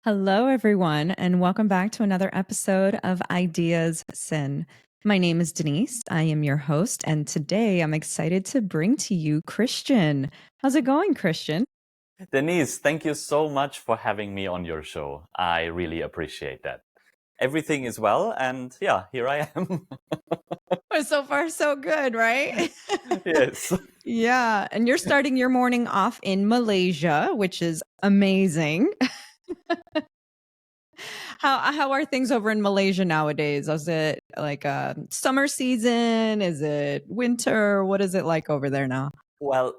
Hello, everyone, and welcome back to another episode of Ideas Sin. My name is Denise. I am your host, and today I'm excited to bring to you Christian. How's it going, Christian? Denise, thank you so much for having me on your show. I really appreciate that. Everything is well, and yeah, here I am. Well, so far, so good, right? Yes. Yeah, and you're starting your morning off in Malaysia, which is amazing. How are things over in Malaysia nowadays? Is it like a summer season? Is it winter? What is it like over there now? Well,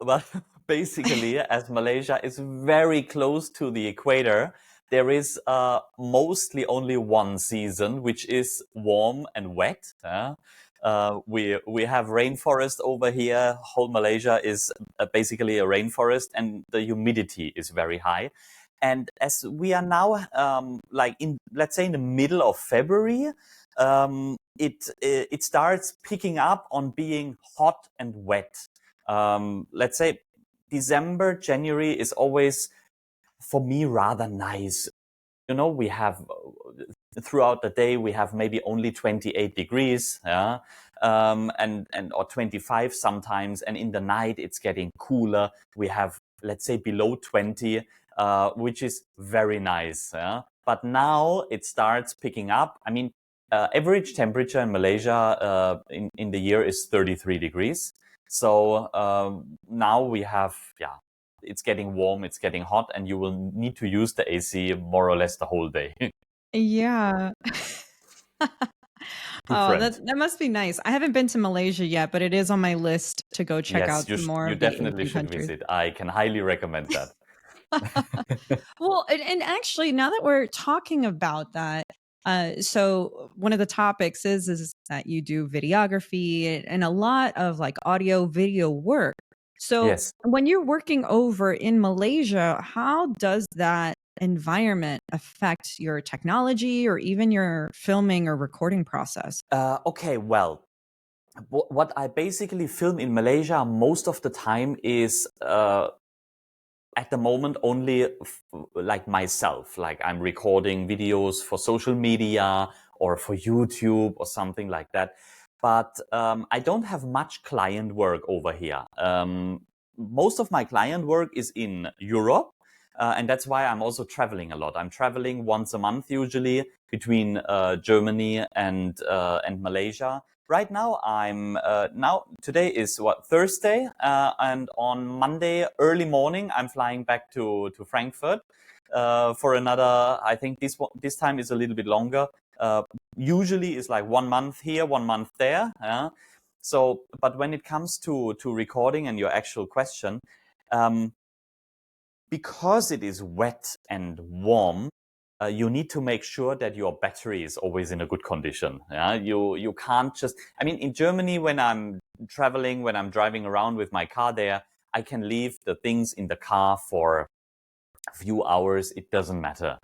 basically, as Malaysia is very close to the equator, there is mostly only one season, which is warm and wet. We have rainforest over here. Whole Malaysia is basically a rainforest, and the humidity is very high. And as we are now, like in, let's say, in the middle of February, it starts picking up on being hot and wet. Let's say December, January is always for me rather nice. We have throughout the day we have maybe only 28 degrees, yeah, and or 25 sometimes, and in the night it's getting cooler. We have, let's say, below 20, which is very nice. Yeah? But now it starts picking up. I mean, average temperature in Malaysia in the year is 33 degrees. So now we have, yeah, it's getting warm, it's getting hot, and you will need to use the AC more or less the whole day. Yeah. Oh, Different. that must be nice. I haven't been to Malaysia yet, but it is on my list to go check Yes, out some more you of the definitely Asian should countries. visit. I can highly recommend that. Well, and actually, now that we're talking about that, so one of the topics is that you do videography and a lot of like audio video work. So Yes. when you're working over in Malaysia, how does that environment affect your technology or even your filming or recording process? Okay, well, what I basically film in Malaysia most of the time is at the moment only like myself, like I'm recording videos for social media or for YouTube or something like that. But I don't have much client work over here. Most of my client work is in Europe. And that's why I'm also traveling a lot. I'm traveling once a month usually between Germany and Malaysia. Right now, now today is Thursday, and on Monday early morning I'm flying back to Frankfurt for another. I think this time is a little bit longer. Usually it's like 1 month here, 1 month there. So, but when it comes to recording and your actual question, um, because it is wet and warm, you need to make sure that your battery is always in a good condition. Yeah, you can't just. I mean, in Germany, when I'm traveling, when I'm driving around with my car there, I can leave the things in the car for a few hours. It doesn't matter.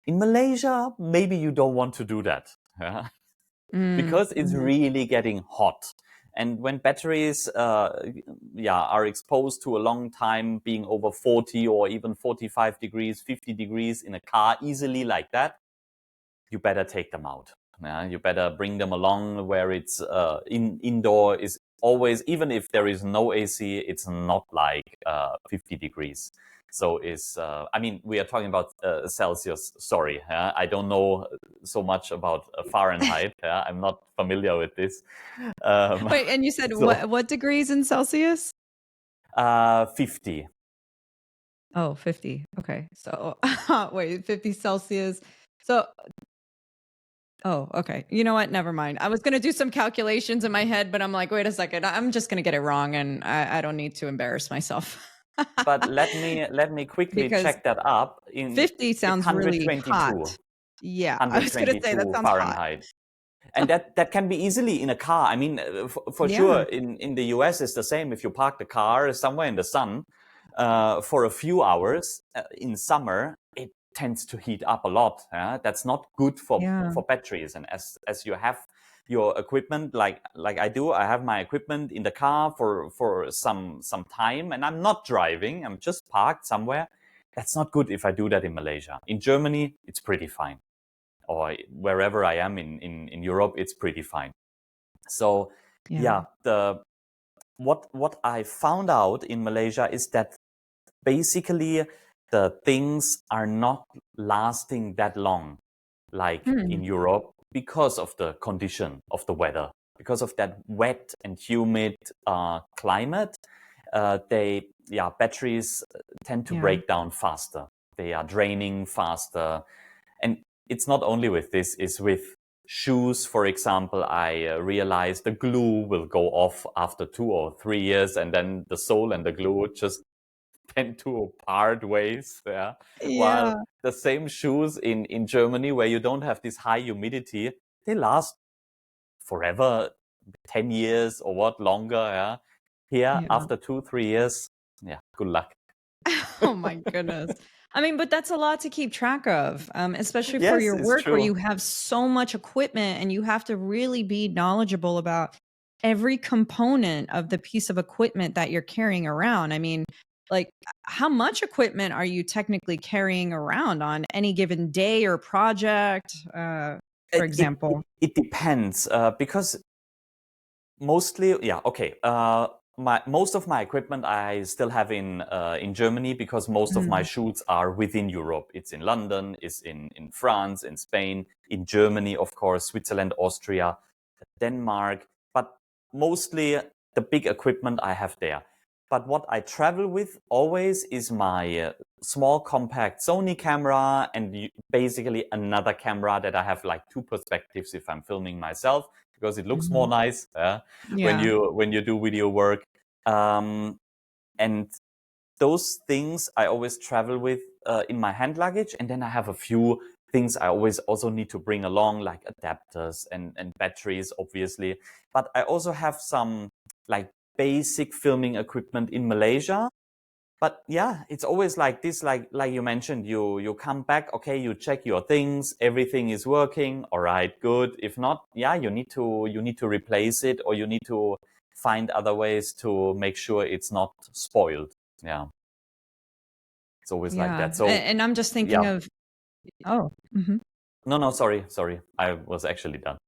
In Malaysia, maybe you don't want to do that. Yeah? Mm, Because it's mhm. really getting hot. And when batteries are exposed to a long time being over 40 or even 45 degrees, 50 degrees in a car easily like that, you better take them out. Yeah? You better bring them along where it's indoor is always, even if there is no AC, it's not like 50 degrees. So I mean, we are talking about Celsius. Sorry, I don't know so much about Fahrenheit. I'm not familiar with this. Um, Wait, and you said so what degrees in Celsius? 50. Oh, 50. Okay. So wait, 50 Celsius. So oh, okay. You know what? Never mind. I was gonna do some calculations in my head, but I'm like, wait a second, I'm just gonna get it wrong and I don't need to embarrass myself. But let me quickly Because check that up. 50 It's sounds really 122. hot. Yeah, I was gonna say that 122 sounds hot. Fahrenheit. And that can be easily in a car. I mean, for sure, Yeah. in the US, it's the same. If you park the car somewhere in the sun for a few hours in summer, it tends to heat up a lot. That's not good Yeah. for batteries. And as you have your equipment, like I do, I have my equipment in the car for some time, and I'm not driving. I'm just parked somewhere. that's not good if I do that in Malaysia. In Germany, it's pretty fine. Or wherever I am in Europe, it's pretty fine. So Yeah. what I found out in Malaysia is that basically the things are not lasting that long, like in Europe, because of the condition of the weather, because of that wet and humid climate. Batteries tend to Yeah. break down faster. They are draining faster, and it's not only with this; it's with shoes, for example. I realized the glue will go off after 2 or 3 years, and then the sole and the glue just tend to part ways. Yeah. Yeah. While the same shoes in Germany, where you don't have this high humidity, they last forever, 10 years or what longer. Yeah. Here, Yeah. after 2, 3 years, yeah, good luck. Oh my goodness. I mean, but that's a lot to keep track of, especially for Yes, your it's work where true. you have so much equipment and you have to really be knowledgeable about every component of the piece of equipment that you're carrying around. I mean, like, how much equipment are you technically carrying around on any given day or project, for It, it, it, example? it depends because mostly, yeah, okay. Most of my equipment I still have in Germany because most of my Mm, shoots are within Europe. It's in London, it's in France, in Spain, in Germany, of course, Switzerland, Austria, Denmark, but mostly the big equipment I have there. But what I travel with always is my small compact Sony camera and basically another camera that I have like two perspectives if I'm filming myself because it looks more mhm. nice when Yeah. you do video work. And those things I always travel with in my hand luggage, and then I have a few things I always also need to bring along, like adapters and batteries, obviously. But I also have some like basic filming equipment in Malaysia. But yeah, it's always like this, like you mentioned, you come back, okay, you check your things, everything is working, all right, good. If not, yeah, you need to replace it, or you need to find other ways to make sure it's not spoiled. Yeah, it's always like Yeah. that. So And I'm just thinking yeah, of, oh, mhm. no, sorry, I was actually done.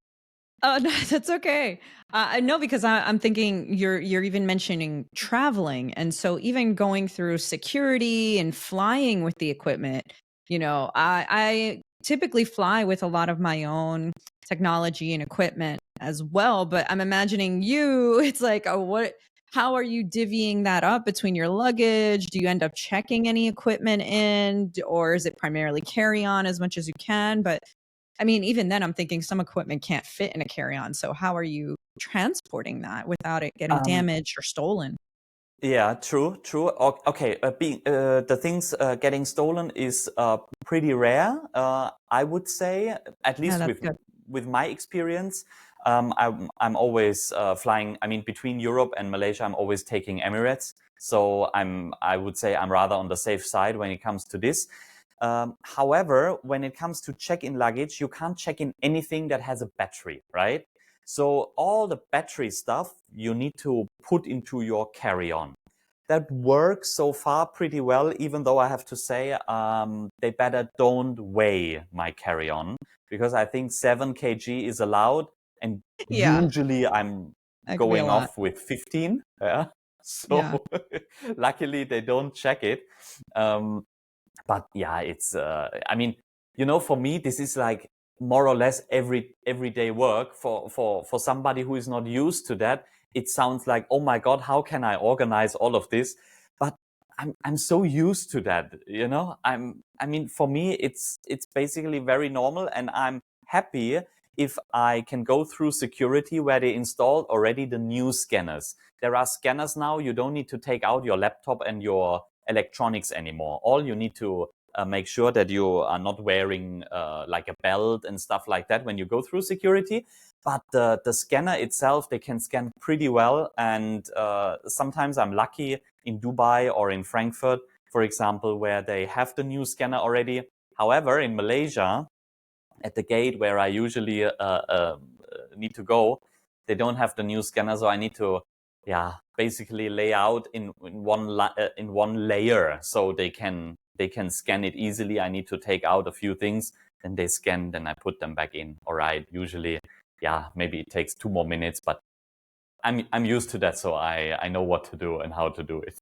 Oh, no, that's okay. I know because I'm thinking you're even mentioning traveling, and so even going through security and flying with the equipment. I typically fly with a lot of my own technology and equipment as well. But I'm imagining you. It's like, oh, what? How are you divvying that up between your luggage? Do you end up checking any equipment in, or is it primarily carry on as much as you can? But I mean, even then, I'm thinking some equipment can't fit in a carry-on. So how are you transporting that without it getting Um, damaged or stolen? Yeah, true. Okay, being the things getting stolen is pretty rare. I would say, at Yeah, least that's with good. my experience. I'm always flying. I mean, between Europe and Malaysia, I'm always taking Emirates. So I would say I'm rather on the safe side when it comes to this. However, when it comes to check-in luggage, you can't check in anything that has a battery, right? So all the battery stuff you need to put into your carry-on. That works so far pretty well, even though I have to say they better don't weigh my carry-on because I think 7 kg is allowed, and Yeah, usually I'm that could be a going lot. off with 15. Yeah. Yeah. So luckily they don't check it. Um, but yeah, it's I mean, for me this is like more or less everyday work. For somebody who is not used to that, it sounds like, oh my god, how can I organize all of this? But I'm so used to that. I mean, for me it's basically very normal, and I'm happy if I can go through security where they installed already the new scanners. There are scanners now. You don't need to take out your laptop and your electronics anymore. All you need to make sure that you are not wearing like a belt and stuff like that when you go through security. But the scanner itself, they can scan pretty well. And sometimes I'm lucky in Dubai or in Frankfurt, for example, where they have the new scanner already. However, in Malaysia, at the gate where I usually need to go, they don't have the new scanner, so I need to, yeah, basically lay out in one layer so they can they can scan it easily. I need to take out a few things, then they scan, then I put them back in. All right, usually, yeah, maybe it takes 2 more minutes, but I'm used to that, so I know what to do and how to do it.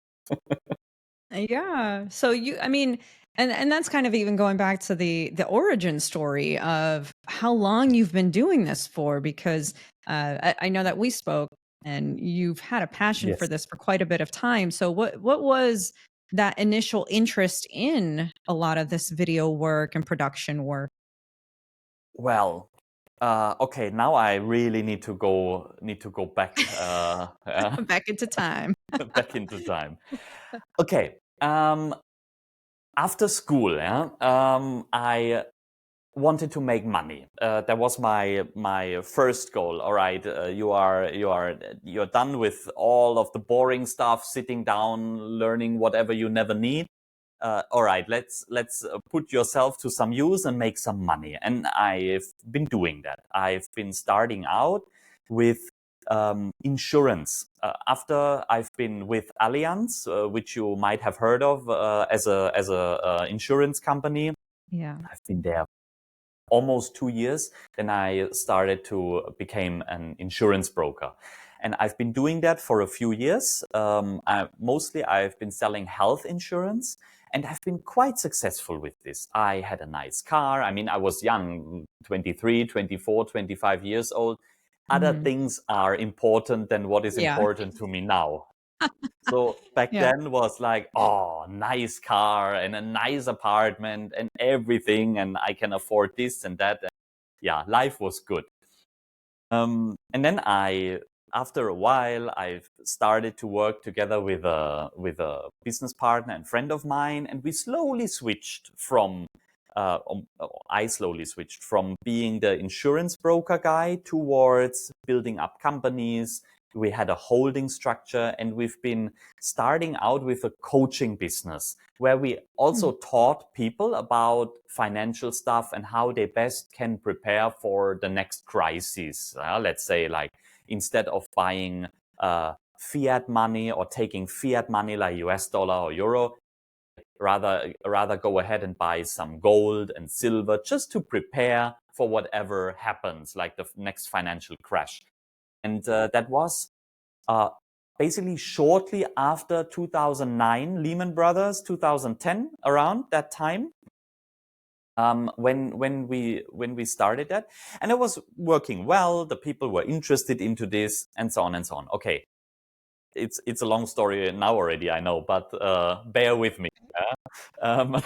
Yeah. So I mean, and that's kind of even going back to the origin story of how long you've been doing this for, because I know that we spoke and you've had a passion for Yes. this for quite a bit of time. So what was that initial interest in a lot of this video work and production work? Well, okay, now I really need to go back Back into time. back into time. Okay. After school, yeah, I wanted to make money. That was my first goal. All right, you're done with all of the boring stuff, sitting down, learning whatever you never need. All right, let's put yourself to some use and make some money. And I've been doing that. I've been starting out with insurance. After I've been with Allianz, which you might have heard of as a insurance company. Yeah. I've been there almost 2 years. Then I started to become an insurance broker. And I've been doing that for a few years. I've been selling health insurance, and I've been quite successful with this. I had a nice car. I mean, I was young, 23, 24, 25 years old. Other Mhm. things are important than what is Yeah. important to me now. So back Yeah. then was like, oh, nice car and a nice apartment and everything, and I can afford this and that. And yeah, life was good. And then after a while, I've started to work together with a business partner and friend of mine, and we slowly switched from. I slowly switched from being the insurance broker guy towards building up companies. We had a holding structure, and we've been starting out with a coaching business where we Hmm. also taught people about financial stuff and how they best can prepare for the next crisis. Let's say, like, instead of buying fiat money or taking fiat money like US dollar or euro, rather go ahead and buy some gold and silver just to prepare for whatever happens, like the next financial crash. And that was uh, basically shortly after 2009, Lehman Brothers, 2010, around that time, when we started that, and it was working well. The people were interested into this, and so on and so on. Okay, it's a long story now already, I know, but bear with me. Um,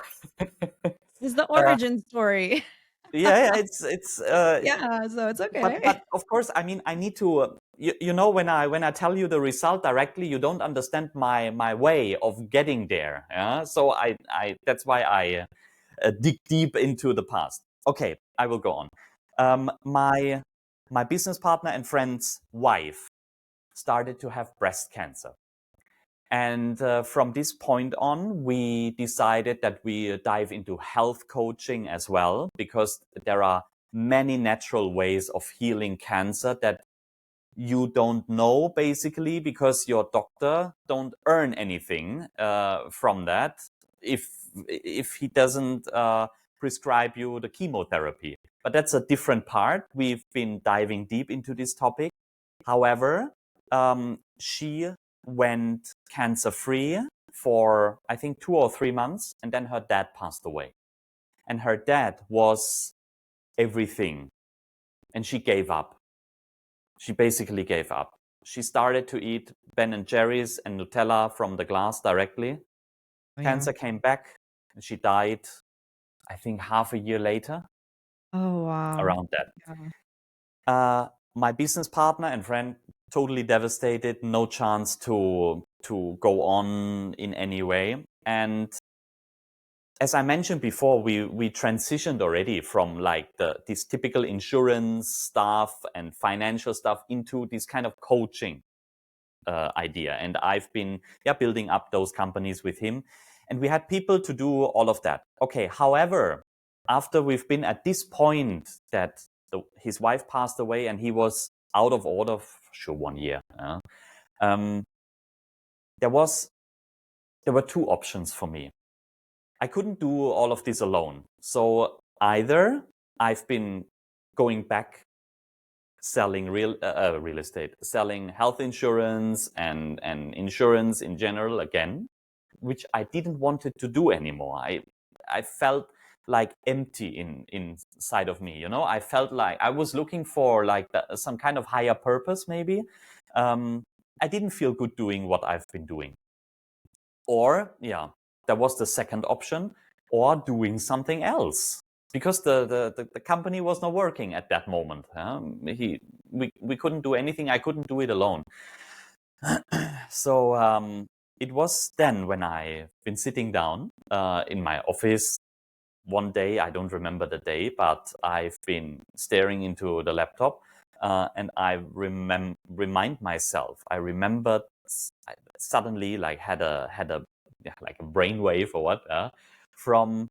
Is the uh, origin story. yeah, Yeah, so it's but okay. of course, I mean, I need to. You know, when I tell you the result directly, you don't understand my way of getting there. Yeah, so I that's why I dig deep into the past. Okay, I will go on. My business partner and friend's wife started to have breast cancer. And from this point on, we decided that we dive into health coaching as well, because there are many natural ways of healing cancer that you don't know, basically, because your doctor don't earn anything from that if he doesn't prescribe you the chemotherapy. But that's a different part. We've been diving deep into this topic. However, she went cancer free for, I think, 2 or 3 months, and then her dad passed away. And her dad was everything, and she gave up. She basically gave up. She started to eat Ben and Jerry's and Nutella from the glass directly. Oh, yeah. Cancer came back, and she died, I think, half a year later, Oh, wow. around that. Yeah. My business partner and friend, totally devastated, no chance to go on in any way. And as I mentioned before, we transitioned already from like this typical insurance stuff and financial stuff into this kind of coaching idea. And I've been building up those companies with him, and we had people to do all of that. Okay, however, after we've been at this point that his wife passed away and he was out of order for sure 1 year, um, there were two options for me. I couldn't do all of this alone. So either I've been going back selling real estate, selling health insurance and insurance in general again, which I didn't want to do anymore. I felt like empty inside of me. I felt like I was looking for like some kind of higher purpose, maybe. I didn't feel good doing what I've been doing. Or that was the second option, or doing something else, because the company was not working at that moment. We couldn't do anything. I couldn't do it alone. So it was then when I've been sitting down in my office one day. I don't remember the day, but I've been staring into the laptop, and I remind myself. I remembered suddenly, like had a like a brainwave or what, from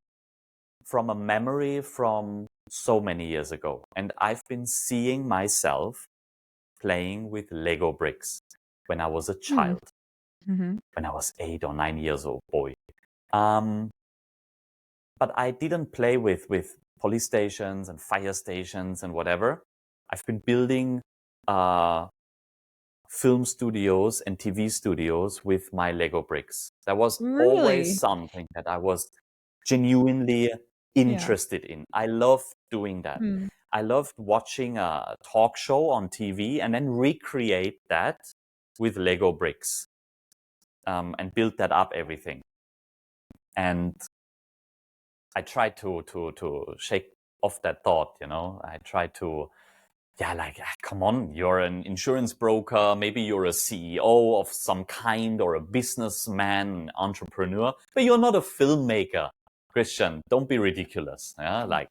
a memory from so many years ago, and I've been seeing myself playing with Lego bricks when I was a child, when I was 8 or 9 years old boy. But I didn't play with police stations and fire stations and whatever. I've been building film studios and TV studios with my Lego bricks. That was always something that I was genuinely interested in. I loved doing that. I loved watching a talk show on TV and then recreate that with Lego bricks, and build that up, everything. And I tried to shake off that thought, I tried to, come on, you're an insurance broker, maybe you're a CEO of some kind, or a businessman, entrepreneur, but you're not a filmmaker. Christian, don't be ridiculous. Yeah,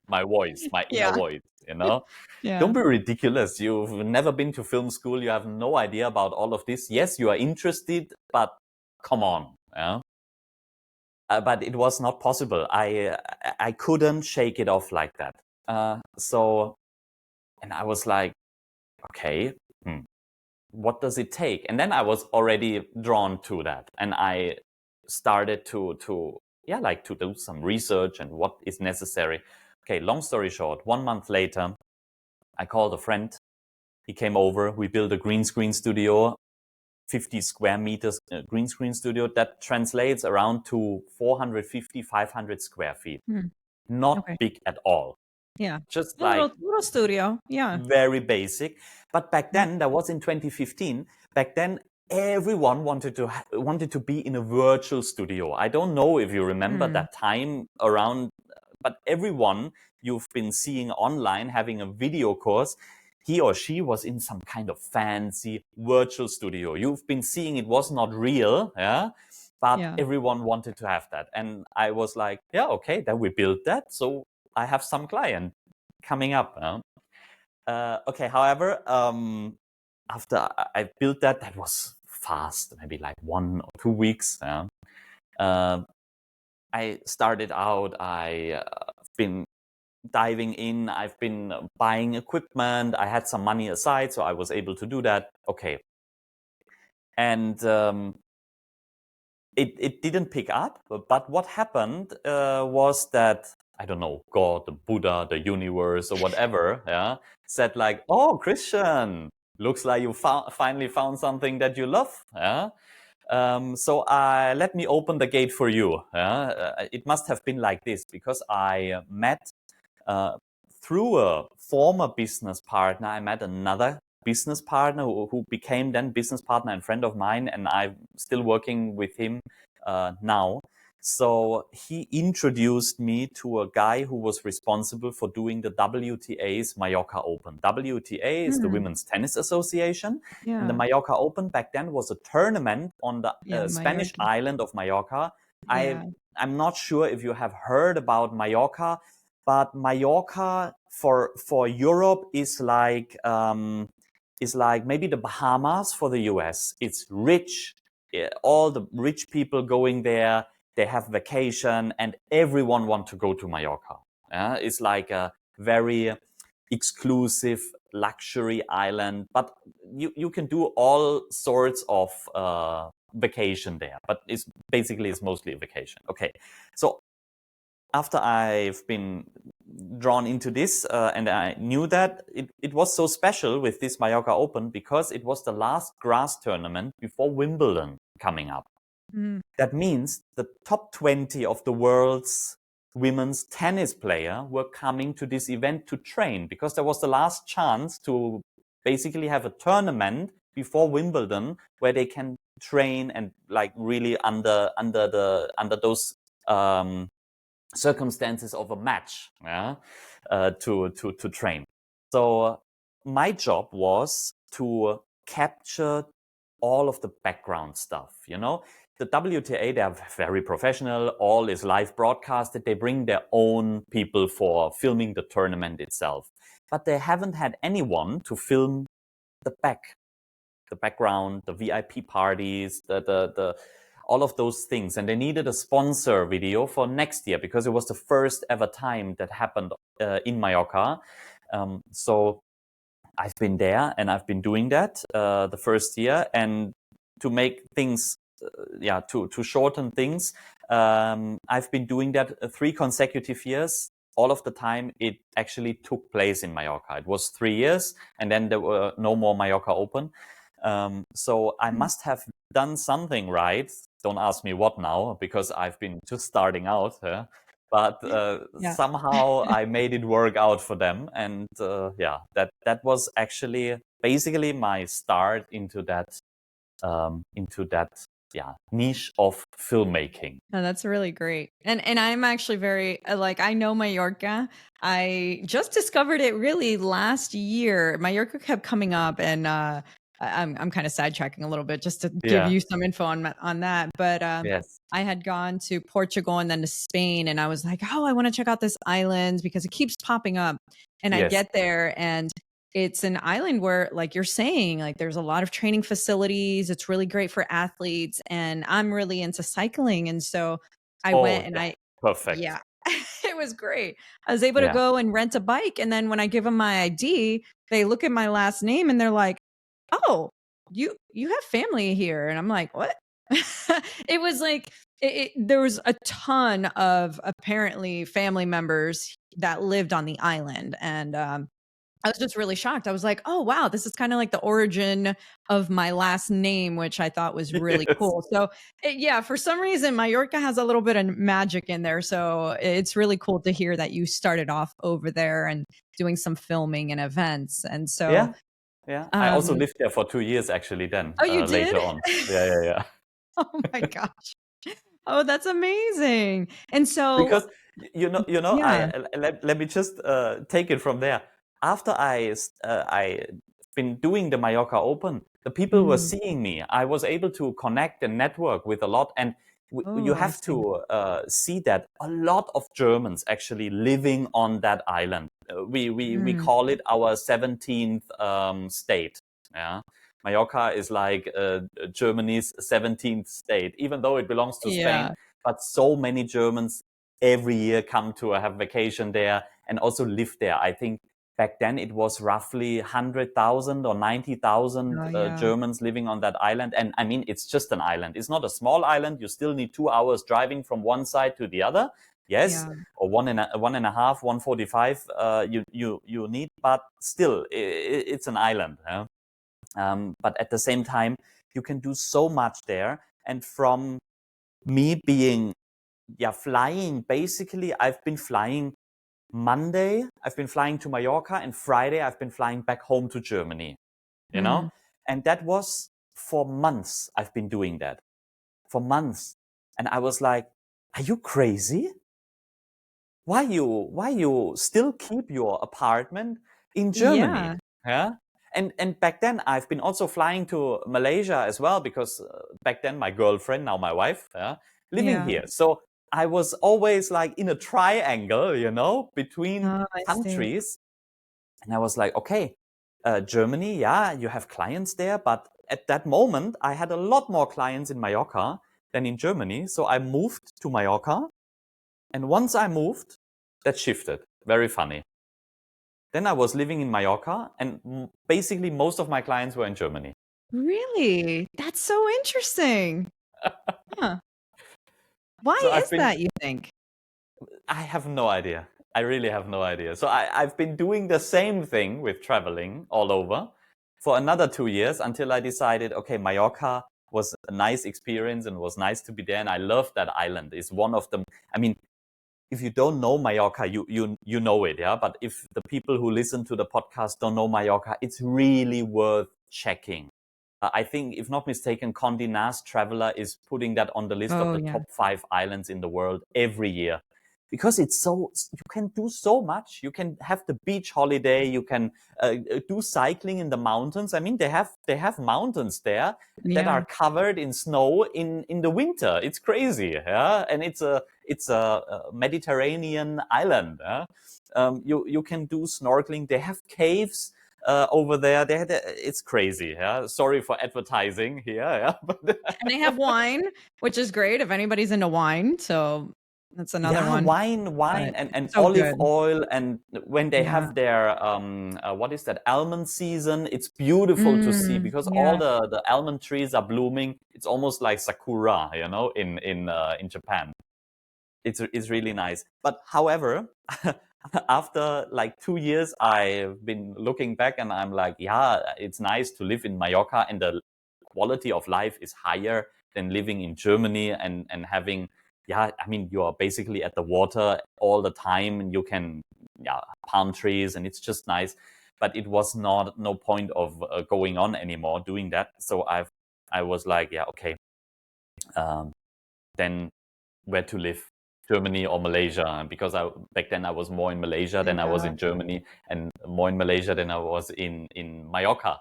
my voice, my inner voice, Don't be ridiculous. You've never been to film school. You have no idea about all of this. Yes, you are interested, but come on. Yeah. But it was not possible. I couldn't shake it off like that. And I was like, okay, what does it take? And then I was already drawn to that, and I started to do some research and what is necessary. Okay, long story short, 1 month later, I called a friend. He came over. We built a green screen studio. 50 square meters green screen studio. That translates around to 450, 500 square feet. Not big at all. Yeah. Just A like little studio. Yeah. very basic. But back then, that was in 2015. Back then, everyone wanted to be in a virtual studio. I don't know if you remember that time around, but everyone you've been seeing online having a video course, he or she was in some kind of fancy virtual studio. You've been seeing it was not real, but everyone wanted to have that. And I was like, okay, then we built that. So I have some client coming up. Okay, however, after I built that was fast, maybe like 1 or 2 weeks. I started out, I've been diving in, I've been buying equipment, I had some money aside, so I was able to do that. Okay. And it didn't pick up, but what happened was that, I don't know, God, the Buddha, the universe, or whatever, said like, oh, Christian, looks like you finally found something that you love. So let me open the gate for you. It must have been like this, because I met, through a former business partner, I met another business partner who became then business partner and friend of mine, and I'm still working with him now. So he introduced me to a guy who was responsible for doing the WTA's Mallorca Open. WTA is the Women's Tennis Association. And the Mallorca Open back then was a tournament on the Spanish island of Mallorca. I'm not sure if you have heard about Mallorca, but Mallorca for Europe is like maybe the Bahamas for the US. It's rich. All the rich people going there, they have vacation, and everyone want to go to Mallorca. It's like a very exclusive luxury island, but you can do all sorts of vacation there, but it's mostly a vacation. Okay, so after I've been drawn into this and I knew that it was so special with this Mallorca Open because it was the last grass tournament before Wimbledon coming up. That means the top 20 of the world's women's tennis player were coming to this event to train because there was the last chance to basically have a tournament before Wimbledon where they can train and like really under those circumstances of a match, to train. So my job was to capture all of the background stuff, you know. The WTA, they are very professional. All is live broadcasted. They bring their own people for filming the tournament itself. But they haven't had anyone to film the background, the VIP parties, the all of those things. And they needed a sponsor video for next year because it was the first ever time that happened in Mallorca. So I've been there and I've been doing that the first year. And to make things, to shorten things, I've been doing that 3 consecutive years. All of the time it actually took place in Mallorca. It was 3 years and then there were no more Mallorca Open. So I must have done something right. Don't ask me what now, because I've been just starting out. But somehow I made it work out for them. And that was actually basically my start into that niche of filmmaking. Oh, that's really great. And I'm actually very like, I know Mallorca. I just discovered it really last year. Mallorca kept coming up, and I'm kind of sidetracking a little bit just to give you some info on that. But Yes. I had gone to Portugal and then to Spain, and I was like, oh, I want to check out this island because it keeps popping up. And I get there, and it's an island where, like you're saying, like there's a lot of training facilities. It's really great for athletes, and I'm really into cycling. And so I went and perfect. it was great. I was able to go and rent a bike. And then when I give them my ID, they look at my last name and they're like, oh, you have family here. And I'm like, what? It was like, there was a ton of apparently family members that lived on the island. And I was just really shocked. I was like, oh, wow, this is kind of like the origin of my last name, which I thought was really cool. So, for some reason, Mallorca has a little bit of magic in there. So it's really cool to hear that you started off over there and doing some filming and events. And so, I also lived there for 2 years, actually, then. Oh, you did? Later on. Yeah. Oh, my gosh. Oh, that's amazing. And so, because let me just take it from there. After I been doing the Mallorca Open, the people were seeing me. I was able to connect and network with a lot, and you have to see that a lot of Germans actually living on that island. We call it our 17th state. Yeah. Mallorca is like Germany's 17th state, even though it belongs to Spain. But so many Germans every year come to have vacation there and also live there. I think back then it was roughly 100,000 or 90,000 Germans living on that island. And I mean, it's just an island. It's not a small island. You still need 2 hours driving from one side to the other. Yes, or 1.5, 1:45 you need, but still it's an island. But at the same time, you can do so much there. And from me being flying, basically I've been flying Monday, I've been flying to Mallorca, and Friday I've been flying back home to Germany, you know? And that was for months. I've been doing that for months. And I was like, are you crazy? Why you still keep your apartment in Germany? Yeah. And back then I've been also flying to Malaysia as well, because back then my girlfriend, now my wife, living here. So I was always like in a triangle, you know, between countries. And I was like, okay, Germany, you have clients there. But at that moment, I had a lot more clients in Mallorca than in Germany. So I moved to Mallorca. And once I moved, that shifted. Very funny. Then I was living in Mallorca, and basically most of my clients were in Germany. Really? That's so interesting. Huh. So Why I've is been that, you think? I have no idea. I really have no idea. So I've been doing the same thing with traveling all over for another 2 years until I decided, okay, Mallorca was a nice experience and was nice to be there. And I love that island. It's one of them. I mean, if you don't know Mallorca, you know it, yeah. But if the people who listen to the podcast don't know Mallorca, it's really worth checking. I think, if not mistaken, Condé Nast Traveler is putting that on the list of Oh, the yeah. top 5 islands in the world every year because it's so you can do so much. You can have the beach holiday. You can do cycling in the mountains. I mean, they have mountains there that Yeah. are covered in snow in the winter. It's crazy, yeah, and it's a Mediterranean island. Yeah? You can do snorkeling. They have caves over there. It's crazy. Yeah. Sorry for advertising here. Yeah. But And they have wine, which is great if anybody's into wine. So that's another yeah, one. wine But and so olive good. oil. And when they Yeah. have their what is that, almond season, it's beautiful to see because all Yeah. the almond trees are blooming. It's almost like sakura, in Japan. It's really nice. But however, after like 2 years, I've been looking back and I'm like, yeah, it's nice to live in Mallorca and the quality of life is higher than living in Germany and having, yeah, I mean, you are basically at the water all the time and you can, yeah, palm trees and it's just nice. But it was no point of going on anymore doing that. So I was like, yeah, okay, um, then where to live, Germany or Malaysia, because back then I was more in Malaysia than I was Yeah. in Germany, and more in Malaysia than I was in Mallorca.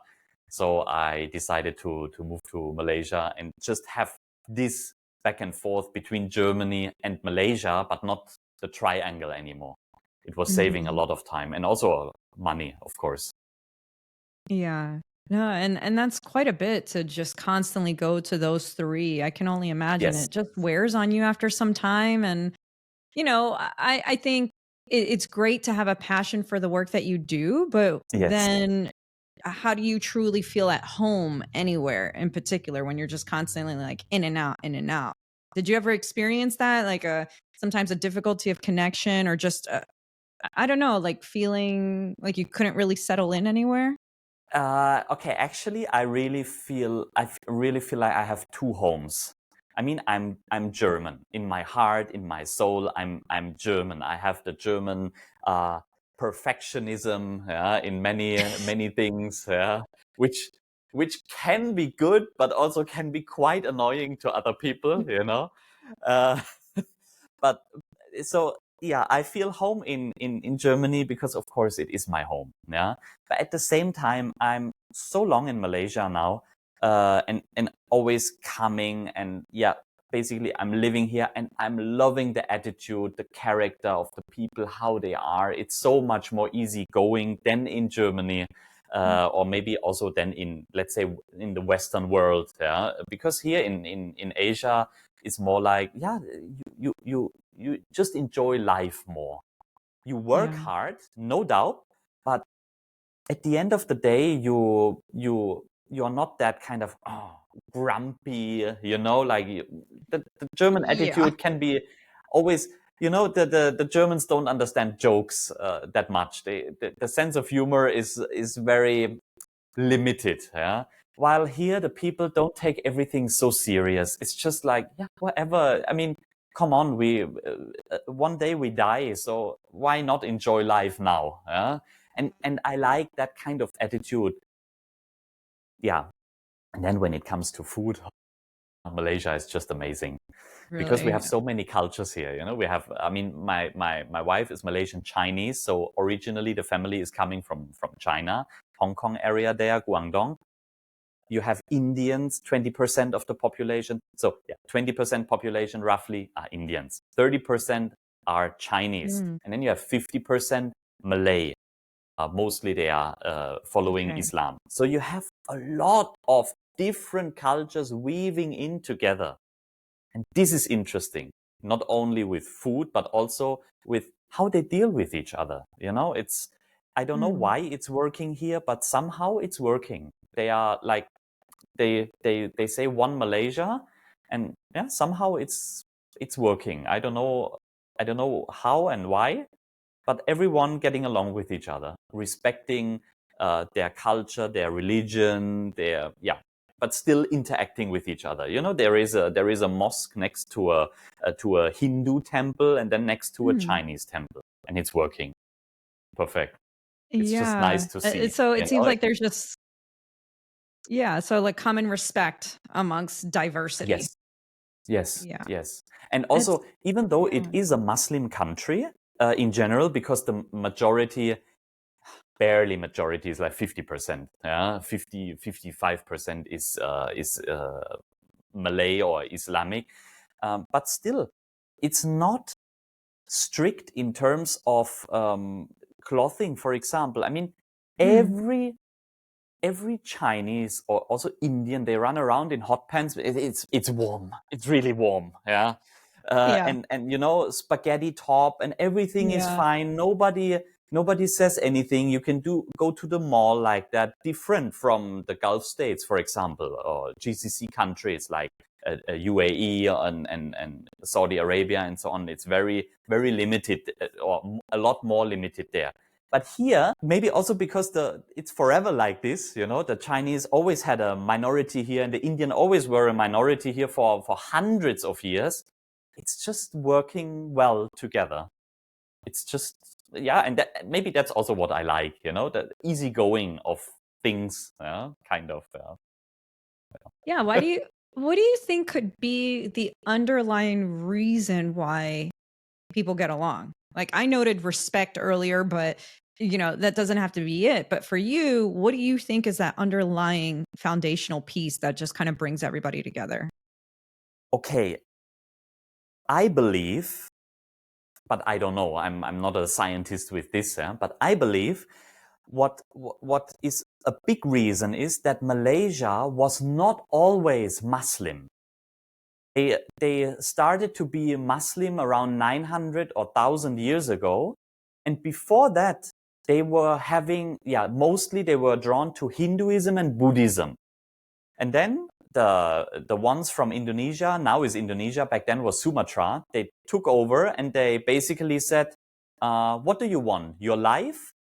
So I decided to move to Malaysia and just have this back and forth between Germany and Malaysia, but not the triangle anymore. It was saving a Mhm. lot of time and also money, of course. Yeah. No, and that's quite a bit to just constantly go to those 3. I can only imagine Yes, it just wears on you after some time. And, I think it's great to have a passion for the work that you do, but yes. then how do you truly feel at home anywhere in particular when you're just constantly, like, in and out, in and out? Did you ever experience that? Like, sometimes a difficulty of connection or just, I don't know, like, feeling like you couldn't really settle in anywhere? Okay, actually, I really feel like I have two homes. I mean, I'm German in my heart, in my soul. I'm German. I have the German uh, perfectionism, yeah, in many things, yeah, which which can be good, but also can be quite annoying to other people. Uh, but so yeah, I feel home in Germany because of course it is my home. Yeah. But at the same time, I'm so long in Malaysia now, and always coming and yeah, basically I'm living here and I'm loving the attitude, the character of the people, how they are. It's so much more easygoing than in Germany. Or maybe also than in, let's say, in the Western world, yeah. Because here in Asia, it's more like, yeah, you just enjoy life more. You work Yeah. hard, no doubt, but at the end of the day, you're not that kind of grumpy, like the German Yeah. attitude can be always. The Germans don't understand jokes that much. The sense of humor is very limited, yeah. While here the people don't take everything so serious. It's just like, yeah, whatever. I mean, come on, we one day we die, so why not enjoy life now, yeah? And I like that kind of attitude, yeah. And then when it comes to food, Malaysia is just amazing because we Really? have so many cultures here. We have, I mean, my wife is Malaysian Chinese, so originally the family is coming from China, Hong Kong area there, Guangdong. You have Indians, 20% of the population. So yeah, 20% population roughly are Indians. 30% are Chinese. Mm, And then you have 50% Malay. Mostly they are following okay. Islam. So you have a lot of different cultures weaving in together. And this is interesting, not only with food, but also with how they deal with each other. I don't know Mm, why it's working here, but somehow it's working. They are like They say one Malaysia, and yeah, somehow it's working. I don't know how and why, but everyone getting along with each other, respecting their culture, their religion, but still interacting with each other. You know, there is a mosque next to a Hindu temple, and then next to a Chinese temple, and it's working perfect. It's just nice to see. So it seems like there's just so like common respect amongst diversity. Yes. And also, even though it is a Muslim country in general, because the majority is like 50%, 55% is Malay or Islamic, but still, it's not strict in terms of clothing, for example. I mean, every Chinese or also Indian, they run around in hot pants. It's warm. It's really warm. Yeah. And you know, spaghetti top and everything is fine. Nobody says anything. You can go to the mall like that, different from the Gulf states, for example, or GCC countries like UAE and Saudi Arabia and so on. It's very, very limited, or a lot more limited there. But here, maybe also because it's forever like this, you know, the Chinese always had a minority here and the Indian always were a minority here for hundreds of years. It's just working well together. It's just, and maybe that's also what I like, you know, the easygoing of things, kind of. Yeah. What do you think could be the underlying reason why people get along? Like I noted respect earlier, but you know, that doesn't have to be it. But for you, what do you think is that underlying foundational piece that just kind of brings everybody together? Okay. I believe, but I don't know, I'm not a scientist with this, but I believe what is a big reason is that Malaysia was not always Muslim. They started to be Muslim around 900 or 1000 years ago. And before that, they were mostly they were drawn to Hinduism and Buddhism. And then the ones from Indonesia, now is Indonesia, back then was Sumatra, they took over and they basically said, what do you want? Your life?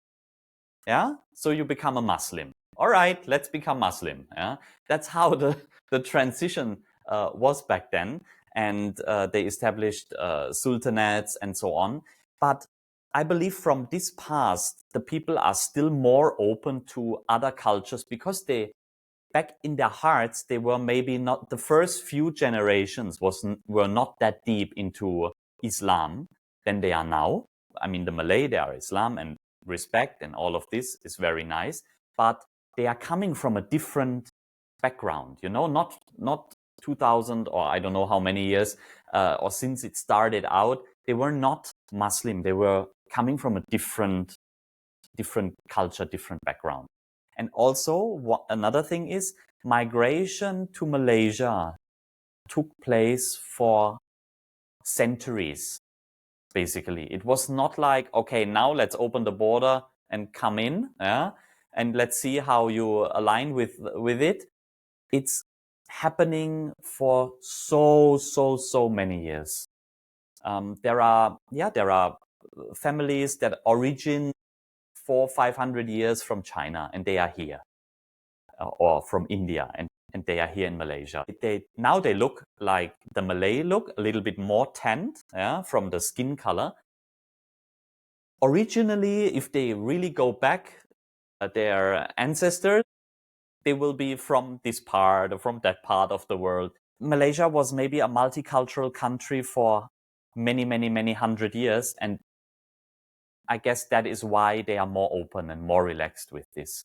Yeah? So you become a Muslim. All right, let's become Muslim. Yeah? That's how the transition was back then. And they established sultanates and so on. But I believe from this past, the people are still more open to other cultures because back in their hearts, they were maybe not, the first few generations were not that deep into Islam than they are now. I mean, the Malay, they are Islam and respect and all of this is very nice, but they are coming from a different background, you know, not 2000 or I don't know how many years or since it started out, they were not Muslim. They were coming from a different culture, different background. And also another thing is migration to Malaysia took place for centuries. Basically, it was not like, okay, now let's open the border and come in, and let's see how you align with it. It's happening for so many years. There are families that origin 400-500 years from China, and they are here, or from India, and they are here in Malaysia. Now they look like the Malay look, a little bit more tanned, from the skin color. Originally, if they really go back, their ancestors, they will be from this part or from that part of the world. Malaysia was maybe a multicultural country for many hundred years, and I guess that is why they are more open and more relaxed with this.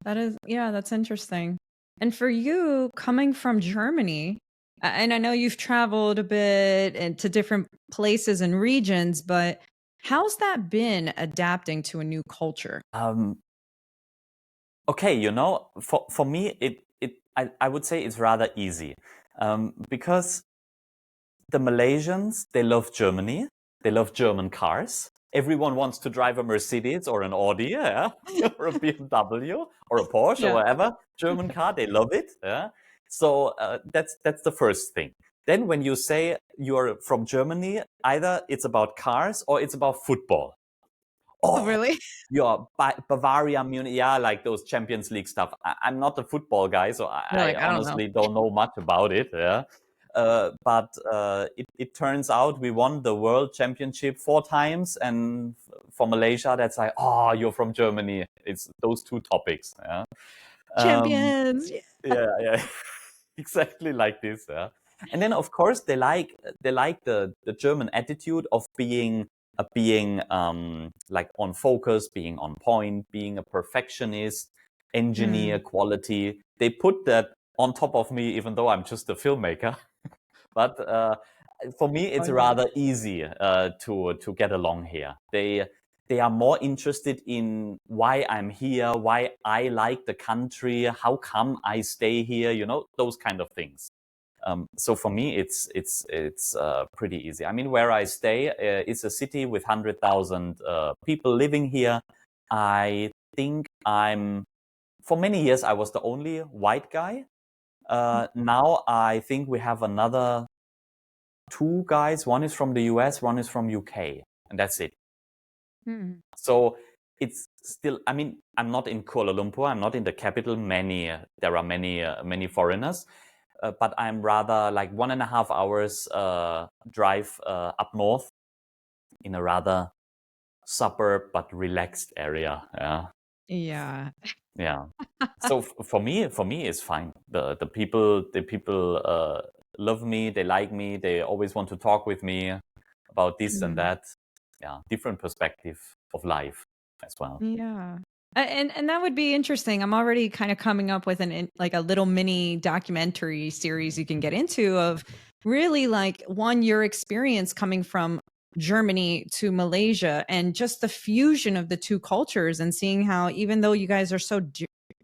That's interesting. And for you, coming from Germany, and I know you've traveled a bit into different places and regions, but how's that been adapting to a new culture? Okay, you know, for me, I would say it's rather easy, because the Malaysians, they love Germany, they love German cars. Everyone wants to drive a Mercedes or an Audi, or a BMW or a Porsche or whatever German car. They love it. So that's the first thing. Then when you say you're from Germany, either it's about cars or it's about football. Oh, really? You're Bavaria, Munich, yeah, like those Champions League stuff. I'm not a football guy, so You're I like, I don't know. honestly don't know much about it. Yeah. But it turns out we won the world championship 4 times, and for Malaysia, that's like, oh, you're from Germany. It's those two topics. Yeah. Champions. Yeah. Yeah. Exactly like this. Yeah. And then of course they like the German attitude of being like on focus, being on point, being a perfectionist, engineer quality. They put that on top of me, even though I'm just a filmmaker. But for me, it's rather easy to get along here. They are more interested in why I'm here, why I like the country, how come I stay here, those kind of things. So for me, it's pretty easy. I mean, where I stay is a city with 100,000 people living here. I think for many years I was the only white guy. Now I think we have another 2 guys. One is from the US, one is from UK, and that's it. So it's still, I mean, I'm not in Kuala Lumpur. I'm not in the capital. There are many foreigners. But I'm rather like 1.5 hours drive up north in a rather suburb but relaxed area. Yeah. Yeah. So for me, it's fine. The people love me. They like me. They always want to talk with me about this and that. Yeah, different perspective of life as well. Yeah. And that would be interesting. I'm already kind of coming up with like a little mini documentary series you can get into of really like your experience coming from Germany to Malaysia and just the fusion of the two cultures and seeing how even though you guys are so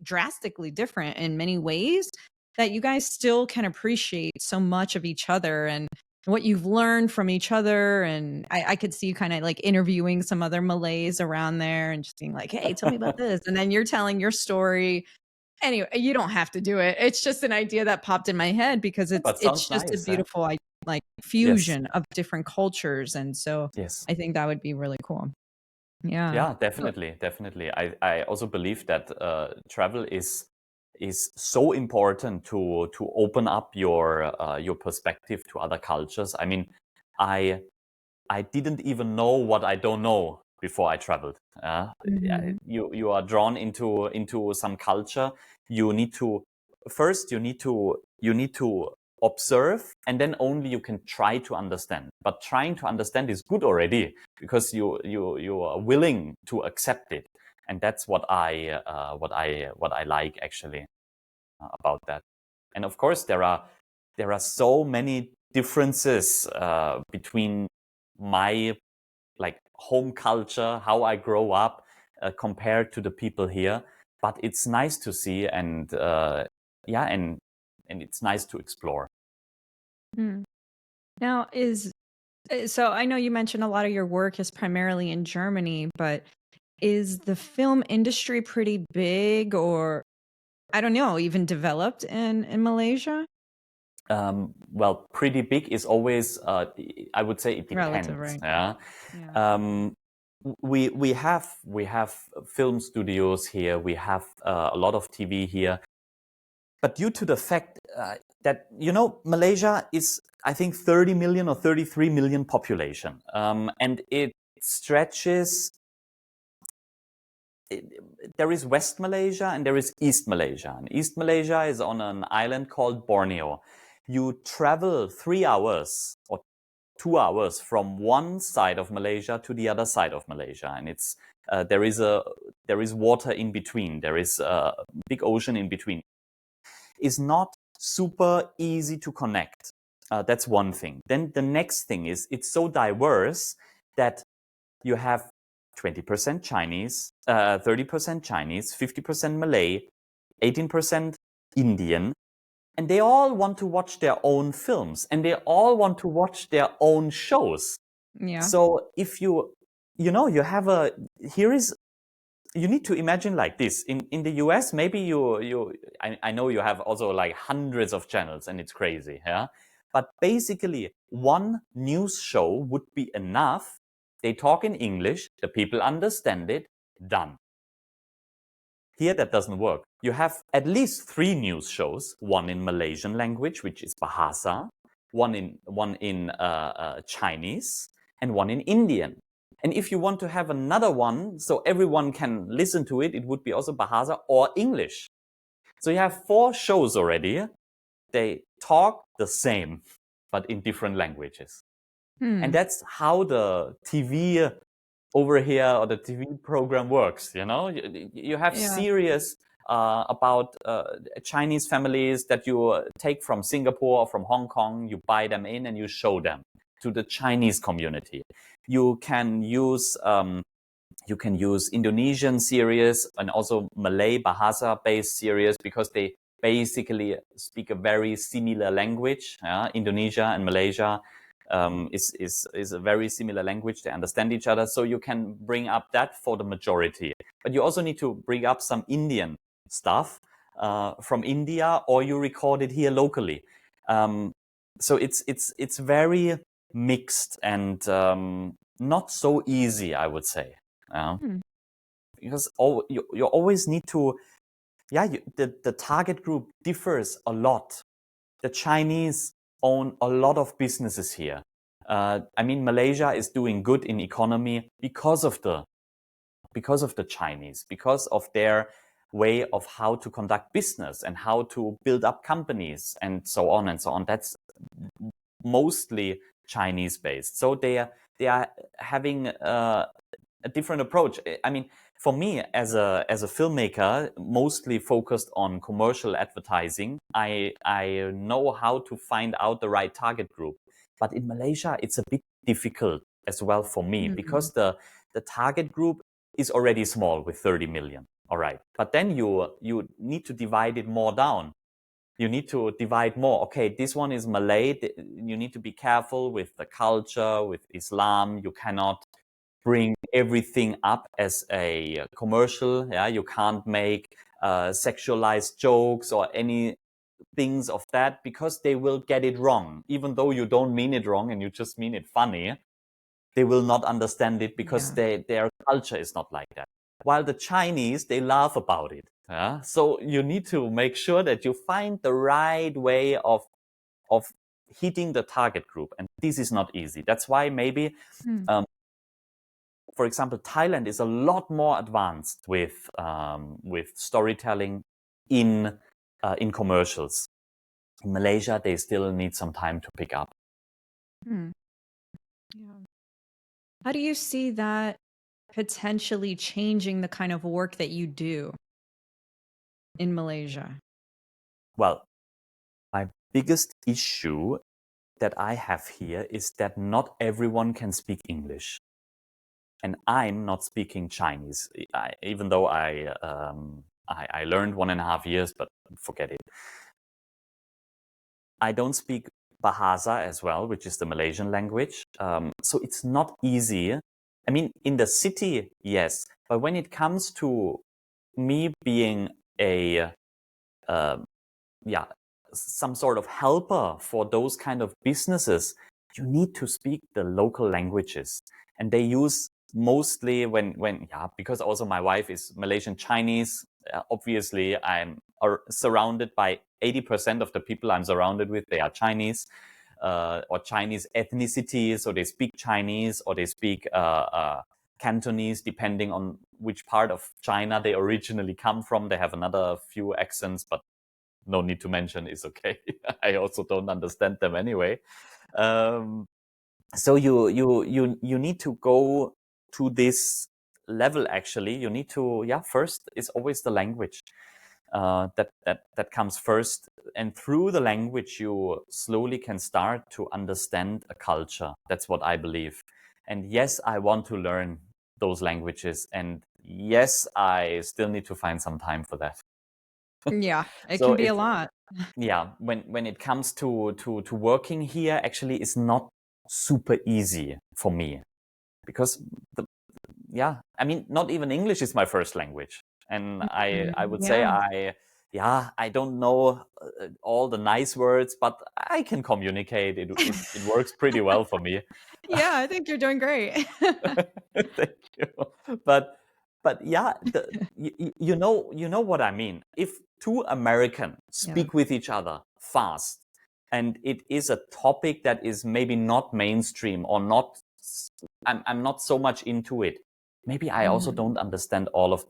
drastically different in many ways that you guys still can appreciate so much of each other and what you've learned from each other. And I could see you kind of like interviewing some other Malays around there and just being like, hey, tell me about this. And then you're telling your story. Anyway, you don't have to do it. It's just an idea that popped in my head because But it's sounds just a nice. beautiful like fusion of different cultures. And so Yes. I think that would be really cool. Yeah. Yeah, definitely. I also believe that travel is so important to open up your perspective to other cultures. I mean, I didn't even know what I don't know before I traveled. You are drawn into some culture. You need to observe, and then only you can try to understand. But trying to understand is good already because you are willing to accept it, and that's what I like actually about that. And of course, there are so many differences between my like home culture, how I grow up, compared to the people here. But it's nice to see, and and it's nice to explore. Now so I know you mentioned a lot of your work is primarily in Germany, but is the film industry pretty big or I don't know, even developed in Malaysia? Well, pretty big is always, I would say it depends. Relative, right? Yeah. Yeah. We have film studios here. We have a lot of TV here. But due to the fact that, Malaysia is, I think, 30 million or 33 million population. And it stretches, there is West Malaysia and there is East Malaysia. And East Malaysia is on an island called Borneo. You travel 3 hours or 2 hours from one side of Malaysia to the other side of Malaysia. And it's, there is water in between. There is a big ocean in between. Is not super easy to connect. That's one thing. Then the next thing is it's so diverse that you have 20% Chinese, 30% Chinese, 50% Malay, 18% Indian, and they all want to watch their own films and they all want to watch their own shows. Yeah. So if you have here is you need to imagine like this. In the US, maybe I know you have also like hundreds of channels and it's crazy, yeah. But basically, one news show would be enough. They talk in English, the people understand it, done. Here, that doesn't work. You have at least 3 news shows, one in Malaysian language, which is Bahasa, one in Chinese, and one in Indian. And if you want to have another one, so everyone can listen to it, it would be also Bahasa or English. So you have 4 shows already. They talk the same, but in different languages. And that's how the TV over here or the TV program works. You have series about Chinese families that you take from Singapore or from Hong Kong. You buy them in and you show them to the Chinese community. You can use Indonesian series and also Malay Bahasa based series because they basically speak a very similar language. Indonesia and Malaysia is a very similar language. They understand each other. So you can bring up that for the majority. But you also need to bring up some Indian stuff from India, or you record it here locally. So it's very mixed and not so easy, I would say. Because you always need to, the target group differs a lot. The Chinese own a lot of businesses here. Malaysia is doing good in economy because of the Chinese, because of their way of how to conduct business and how to build up companies and so on and so on. That's mostly Chinese based. So they are having a different approach. For me as a filmmaker, mostly focused on commercial advertising, I know how to find out the right target group. But in Malaysia, it's a bit difficult as well for me because the target group is already small with 30 million. All right. But then you need to divide it more down. You need to divide more. Okay, this one is Malay. You need to be careful with the culture, with Islam. You cannot bring everything up as a commercial. Yeah, you can't make sexualized jokes or any things of that because they will get it wrong. Even though you don't mean it wrong and you just mean it funny, they will not understand it because their culture is not like that. While the Chinese, they laugh about it. Yeah? So you need to make sure that you find the right way of hitting the target group. And this is not easy. That's why maybe for example, Thailand is a lot more advanced with storytelling in commercials. In Malaysia, they still need some time to pick up. How do you see that potentially changing the kind of work that you do in Malaysia? Well, my biggest issue that I have here is that not everyone can speak English. And I'm not speaking Chinese, even though I learned 1.5 years, but forget it. I don't speak Bahasa as well, which is the Malaysian language. So it's not easy. In the city, yes. But when it comes to me being some sort of helper for those kind of businesses, you need to speak the local languages. And they use mostly because also my wife is Malaysian Chinese. Obviously, I'm surrounded by 80% of the people I'm surrounded with. They are Chinese or Chinese ethnicity. So they speak Chinese or they speak Cantonese, depending on which part of China they originally come from. They have another few accents, but no need to mention is okay. I also don't understand them anyway. So you need to go to this level. Actually, you need to first is always the language that comes first, and through the language you slowly can start to understand a culture. That's what I believe. And yes, I want to learn those languages, and yes, I still need to find some time for that. Yeah, it can be a lot. Yeah, when it comes to working here, actually, it's not super easy for me because yeah, I mean, not even English is my first language. And I would say Yeah. I don't know all the nice words, but I can communicate. It works pretty well for me. Yeah, I think you're doing great. Thank you. But yeah, you know what I mean. If two Americans Yeah. speak with each other fast, and it is a topic that is maybe not mainstream or not, I'm not so much into it. Maybe I also Mhm. don't understand all of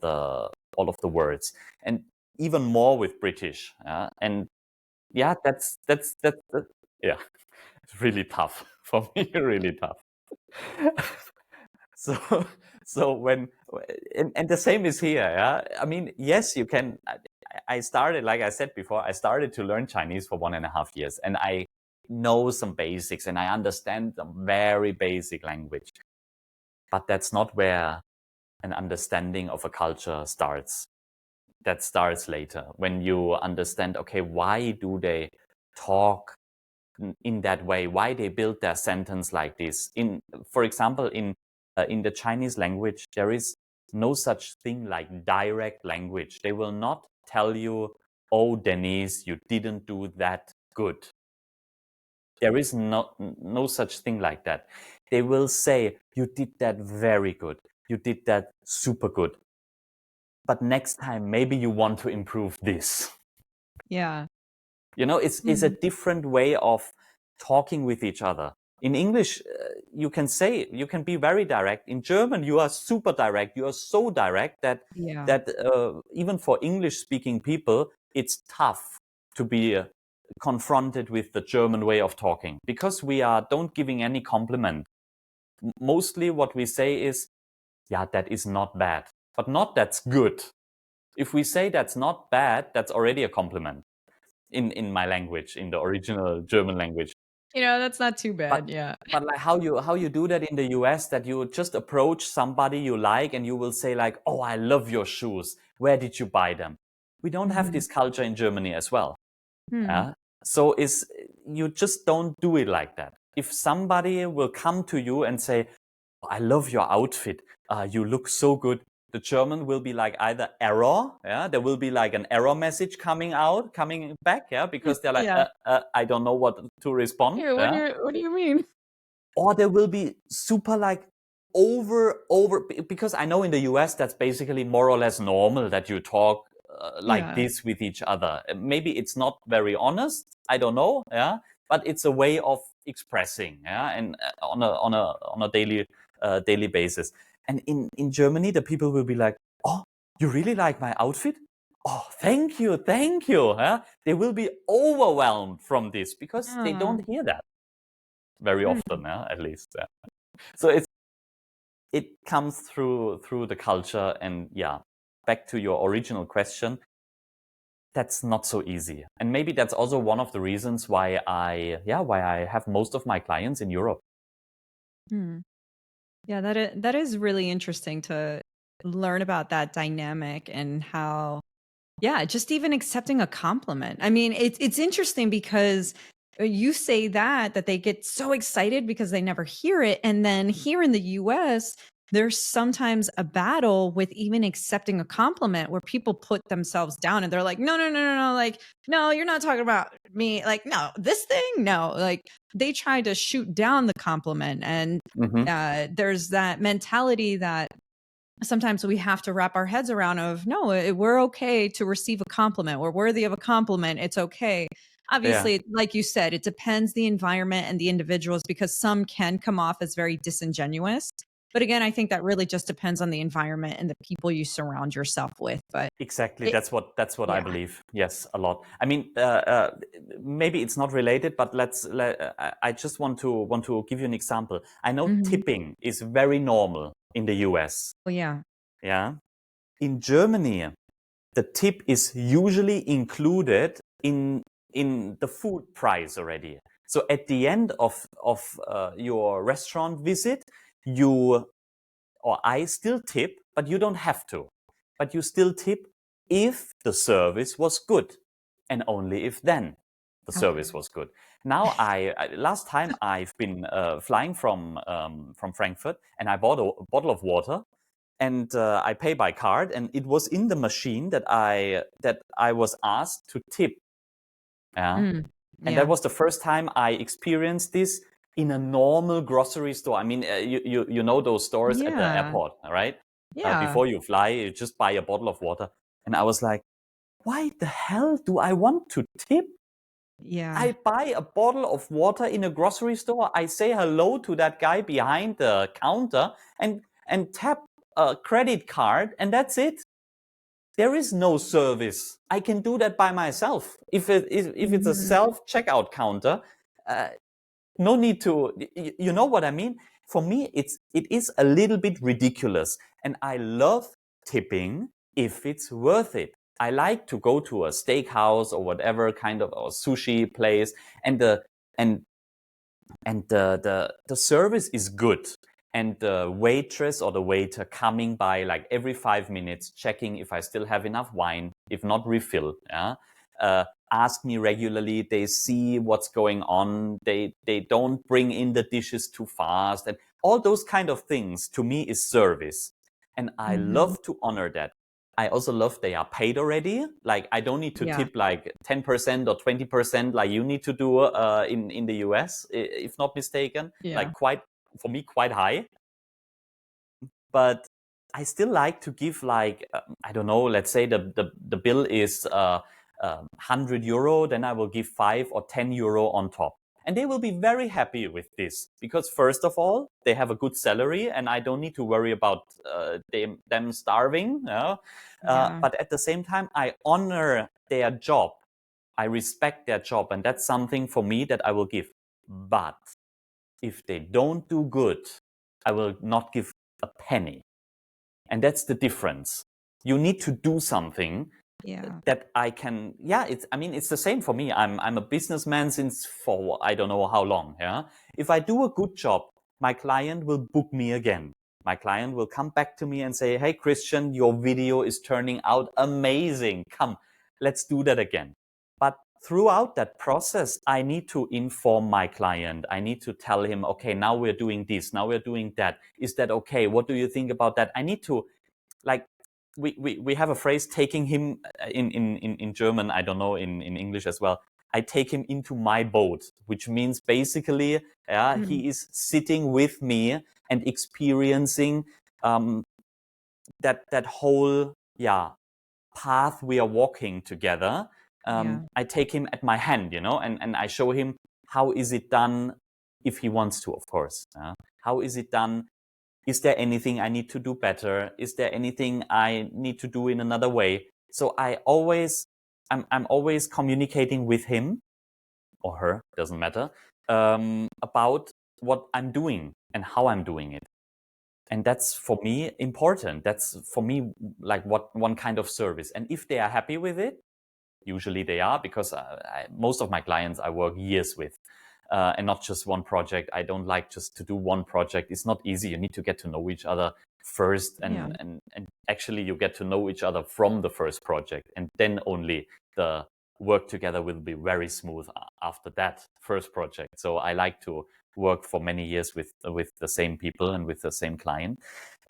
the words, and even more with British. And yeah, that's yeah, it's really tough for me. Really tough. So, so when and the same is here. Yeah, I mean, yes, you can. I started, like I said before, I started to learn Chinese for 1.5 years, and I know some basics and I understand the very basic language. But that's not where an understanding of a culture starts. That starts later when you understand. Okay, why do they talk in that way, why they build their sentence like this? For example, in the Chinese language, there is no such thing like direct language. They will not tell you, oh, Denise, you didn't do that good. There is no such thing like that. They will say, you did that very good, you did that super good, but next time maybe you want to improve this. Yeah. You know, it's a different way of talking with each other. In English, you can be very direct. In German, you are super direct. You are so direct that Yeah. even for English-speaking people, it's tough to be confronted with the German way of talking because we don't giving any compliment. Mostly, what we say is, "Yeah, that is not bad," but not that's good. If we say that's not bad, that's already a compliment in my language, in the original German language. That's not too But bad. Yeah. but like how you do that in the US, that you just approach somebody you like and you will say like, "Oh, I love your shoes. Where did you buy them?" We don't have Mhm. this culture in Germany as well. Hmm. Yeah. So you just don't do it like that. If somebody will come to you and say, I love your outfit. You look so good. The German will be like either error. Yeah, there will be like an error message coming back. Yeah, because they're like, Yeah. I don't know what to respond. Yeah, Yeah, what do you mean? or there will be super like over because I know in the US that's basically more or less normal that you talk like Yeah. this with each other. Maybe it's not very honest. I don't know. Yeah, but it's a way of expressing. Yeah, and on a daily basis. And in Germany, the people will be like, "Oh, you really like my outfit? Oh, thank you, thank you." Yeah, they will be overwhelmed from this because they Yeah. don't hear that very Mm. often. Yeah, at least. Yeah. So it comes through the culture, and yeah. Back to your original question, that's not so easy, and maybe that's also one of the reasons why I have most of my clients in Europe. Hmm. Yeah, that is really interesting to learn about that dynamic and how, yeah, just even accepting a compliment. I mean, it's interesting because you say that they get so excited because they never hear it, and then here in the US, there's sometimes a battle with even accepting a compliment where people put themselves down and they're like, no, no, no, no, no, like, no, you're not talking about me, like, no, this thing, no, like they try to shoot down the compliment, and Hmm. there's that mentality that sometimes we have to wrap our heads around of no, we're okay to receive a compliment, we're worthy of a compliment, it's okay. Yeah, Obviously, like you said, it depends the environment and the individuals, because some can come off as very disingenuous, but again, I think that really just depends on the environment and the people you surround yourself with. But exactly. it, That's what I yeah. believe. Yes, a lot. I mean, maybe it's not related, but I just want to give you an example. I know Hmm. tipping is very normal in the US. Well, yeah. Yeah. In Germany, the tip is usually included in the food price already. So at the end of your restaurant visit, you or I still tip, but you don't have to. But you still tip if the service was good, and only if then the service Okay. was good. Now, last time I've been flying from Frankfurt, and I bought a bottle of water, and I pay by card, and it was in the machine that I was asked to tip. Yeah. And that was the first time I experienced this in a normal grocery store. I mean, you know those stores at the airport, right? Yeah. Before you fly, you just buy a bottle of water. And I was like, why the hell do I want to tip? Yeah. I buy a bottle of water in a grocery store. I say hello to that guy behind the counter and tap a credit card, and that's it. There is no service. I can do that by myself. If it's a self checkout counter, no need to. You know what I mean? For me, it is a little bit ridiculous, and I love tipping if it's worth it. I like to go to a steakhouse or whatever kind of or sushi place, and the service is good, and the waitress or the waiter coming by like every 5 minutes, checking if I still have enough wine, if not refill. Yeah, ask me regularly. They see what's going on. They don't bring in the dishes too fast, and all those kind of things to me is service, and I love to honor that. I also love they are paid already. Like I don't need to tip like 10% or 20% like you need to do in the US, if not mistaken. Like for me, quite high. But I still like to give like, I don't know, let's say the bill is 100 euro, then I will give 5 or 10 euro on top. And they will be very happy with this because first of all, they have a good salary and I don't need to worry about them starving. But at the same time, I honor their job. I respect their job. And that's something for me that I will give. But if they don't do good, I will not give a penny. And that's the difference. You need to do something that I can, it's the same for me. I'm a businessman since for I don't know how long. Yeah. If I do a good job, my client will book me again. My client will come back to me and say, hey, Christian, your video is turning out amazing. Come, let's do that again. But throughout that process, I need to inform my client. I need to tell him, okay, now we're doing this. Now we're doing that. Is that okay? What do you think about that? I need to, like, we have a phrase, taking him in German, I don't know, in English as well. I take him into my boat, which means basically, he is sitting with me and experiencing that whole path we are walking together. I take him at my hand, and I show him how is it done if he wants to, of course. How is it done? Is there anything I need to do better? Is there anything I need to do in another way? So I'm always communicating with him or her, doesn't matter, about what I'm doing and how I'm doing it. And that's for me important. That's for me like one kind of service. And if they are happy with it, usually they are, because most of my clients I work years with. And not just one project. I don't like just to do one project. It's not easy. You need to get to know each other first, and actually you get to know each other from the first project, and then only the work together will be very smooth after that first project. So I like to work for many years with the same people and with the same client,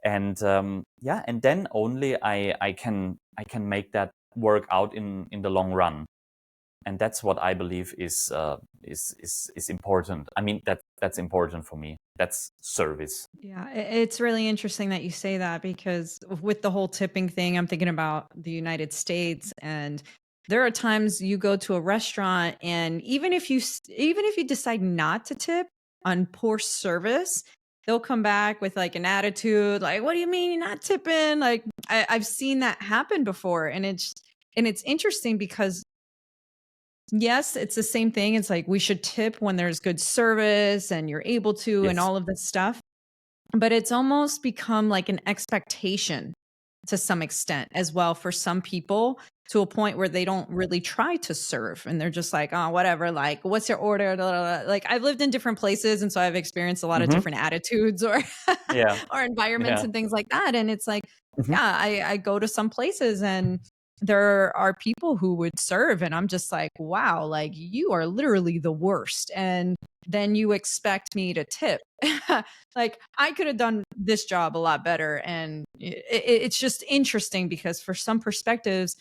and and then only I can make that work out in the long run. And that's what I believe is important. I mean, that's important for me. That's service. Yeah, it's really interesting that you say that, because with the whole tipping thing, I'm thinking about the United States, and there are times you go to a restaurant and even if you decide not to tip on poor service, they'll come back with like an attitude, like, what do you mean you're not tipping? Like I've seen that happen before, and it's interesting because yes, it's the same thing. It's like we should tip when there's good service and you're able to, and all of this stuff. But it's almost become like an expectation to some extent as well for some people, to a point where they don't really try to serve and they're just like, oh, whatever, like, what's your order? Like, I've lived in different places, and so I've experienced a lot of different attitudes or or environments and things like that. And it's like, I go to some places and there are people who would serve, and I'm just like, wow, like you are literally the worst. And then you expect me to tip. Like I could have done this job a lot better. And it's just interesting because for some perspectives,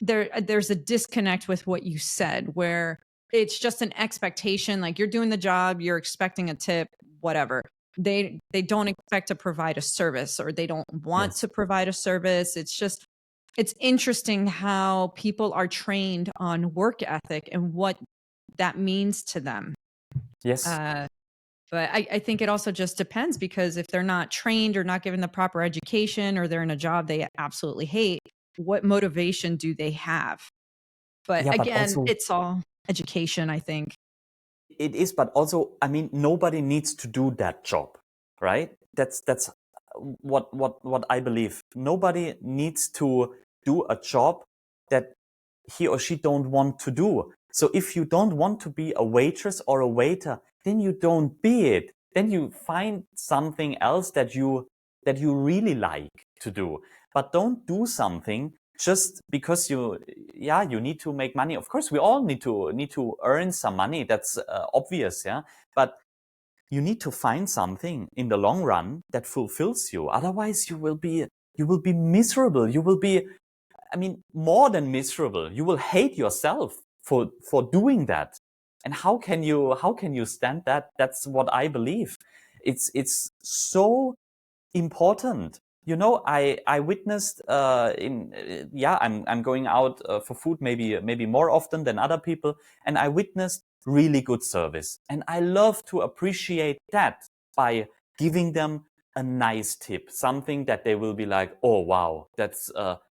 there's a disconnect with what you said, where it's just an expectation, like you're doing the job, you're expecting a tip, whatever. They don't expect to provide a service, or they don't want Yes. to provide a service. It's interesting how people are trained on work ethic and what that means to them. Yes. But I think it also just depends, because if they're not trained or not given the proper education, or they're in a job they absolutely hate, what motivation do they have? But Yeah, but again, also it's all education, I think. it is, but also, I mean, nobody needs to do that job, right? That's what I believe. Nobody needs to do a job that he or she don't want to do. So if you don't want to be a waitress or a waiter, then you don't be it. Then you find something else that you really like to do. But don't do something just because you need to make money. Of course, we all need to earn some money. That's obvious, yeah. But you need to find something in the long run that fulfills you. Otherwise, you will be miserable. You will be, I mean, more than miserable. You will hate yourself for doing that. And how can you stand that? That's what I believe. It's so important. You know, I witnessed I'm going out for food maybe more often than other people, and I witnessed really good service, and I love to appreciate that by giving them a nice tip, something that they will be like, oh wow, that's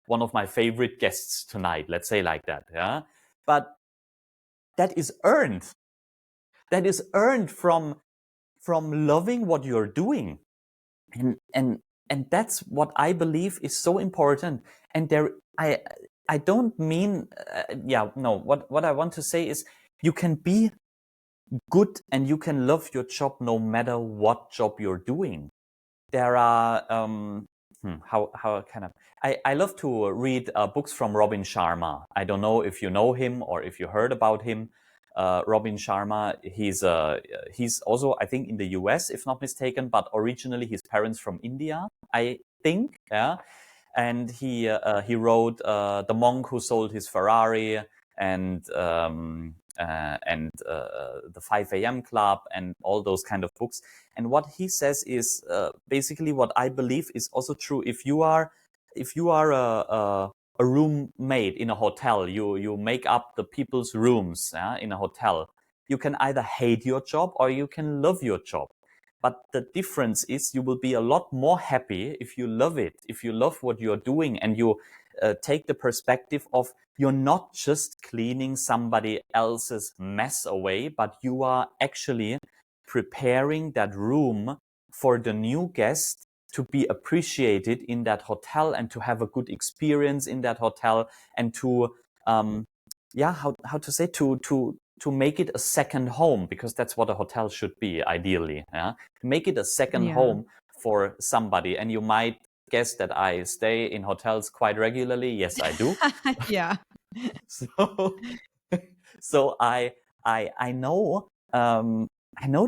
one of my favorite guests tonight, let's say like that, yeah. But that is earned. That is earned from loving what you're doing. And that's what I believe is so important. And I don't mean what I want to say is, you can be good and you can love your job no matter what job you're doing. There are how can I love to read books from Robin Sharma. I don't know if you know him or if you heard about him. Robin Sharma, he's also, I think, in the US, if not mistaken, but originally his parents from India, I think, yeah. And he wrote The Monk Who Sold His Ferrari, and the 5 a.m. Club, and all those kind of books. And what he says is basically what I believe is also true. If you are a roommate in a hotel, you make up the people's rooms in a hotel. You can either hate your job or you can love your job. But the difference is, you will be a lot more happy if you love it, if you love what you're doing, and you take the perspective of, you're not just cleaning somebody else's mess away, but you are actually preparing that room for the new guest to be appreciated in that hotel, and to have a good experience in that hotel, and to how to say, to make it a second home, because that's what a hotel should be ideally. Yeah, to make it a second Yeah. home for somebody. And you might guess that I stay in hotels quite regularly. Yes, I do. Yeah. So so I know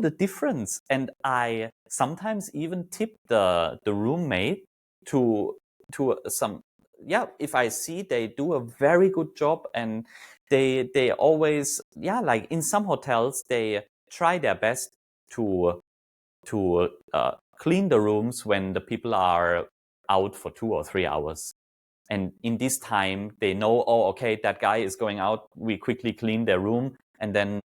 the difference, and I sometimes even tip the roommate to some, if I see they do a very good job, and they always, like in some hotels, they try their best to clean the rooms when the people are out for 2 or 3 hours. And in this time, they know, oh, okay, that guy is going out. We quickly clean their room, and then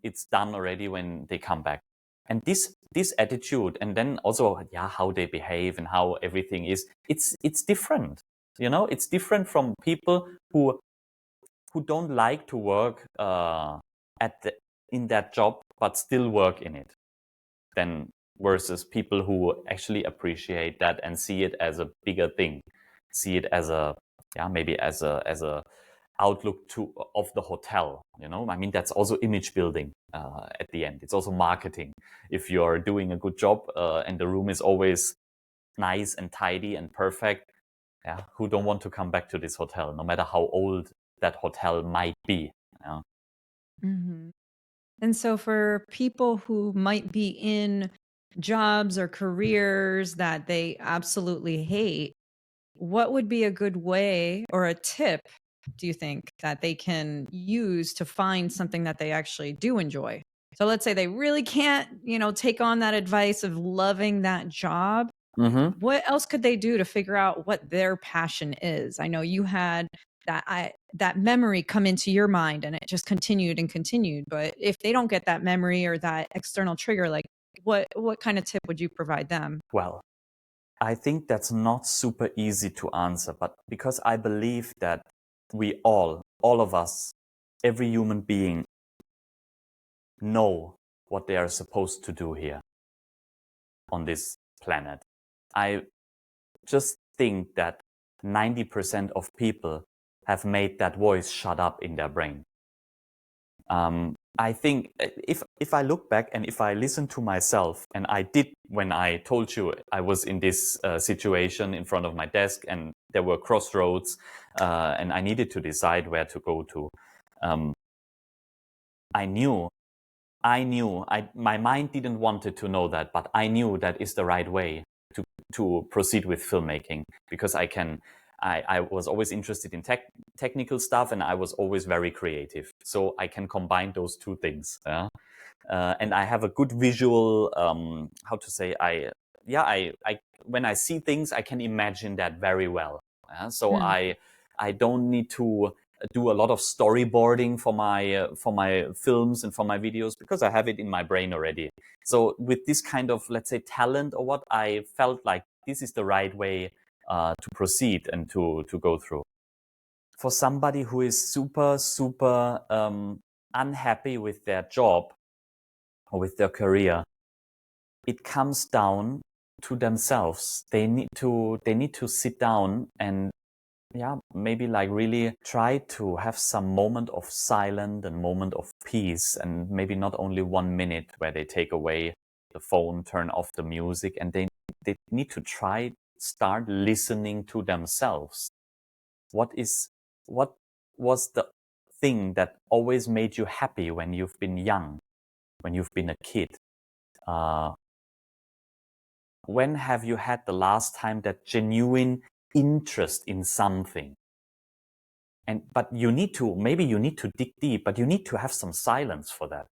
it's done already when they come back. And this attitude, and then also, how they behave and how everything is, it's different. You know, it's different from people who don't like to work in that job, but still work in it, then versus people who actually appreciate that and see it as a bigger thing, see it as a maybe as a outlook of the hotel. You know, I mean, that's also image building at the end. It's also marketing. If you're doing a good job and the room is always nice and tidy and perfect, who don't want to come back to this hotel, no matter how old that hotel might be. Mhm. And so for people who might be in jobs or careers that they absolutely hate, what would be a good way or a tip, do you think, that they can use to find something that they actually do enjoy? So let's say they really can't, take on that advice of loving that job. Mm-hmm. What else could they do to figure out what their passion is? I know you had that memory come into your mind and it just continued and continued. But if they don't get that memory or that external trigger, like what kind of tip would you provide them? Well, I think that's not super easy to answer, but because I believe that we all of us, every human being know what they are supposed to do here on this planet. I just think that 90% of people have made that voice shut up in their brain. I think if I look back and if I listen to myself, and I did when I told you I was in this situation in front of my desk and there were crossroads and I needed to decide where to go to. I knew, my mind didn't want it to know that, but I knew that is the right way to proceed with filmmaking, because I was always interested in technical stuff and I was always very creative. So I can combine those two things. Yeah? And I have a good visual, how to say, when I see things, I can imagine that very well. So Mm. I don't need to do a lot of storyboarding for my films and for my videos, because I have it in my brain already. So with this kind of, let's say, talent or what, I felt like this is the right way to proceed and to go through. For somebody who is super unhappy with their job or with their career, it comes down to themselves. They need to sit down and maybe like really try to have some moment of silence and moment of peace, and maybe not only 1 minute where they take away the phone, turn off the music, and they need to start listening to themselves. What was the thing that always made you happy when you've been young, when you've been a kid? When have you had the last time that genuine interest in something? But maybe you need to dig deep, but you need to have some silence for that.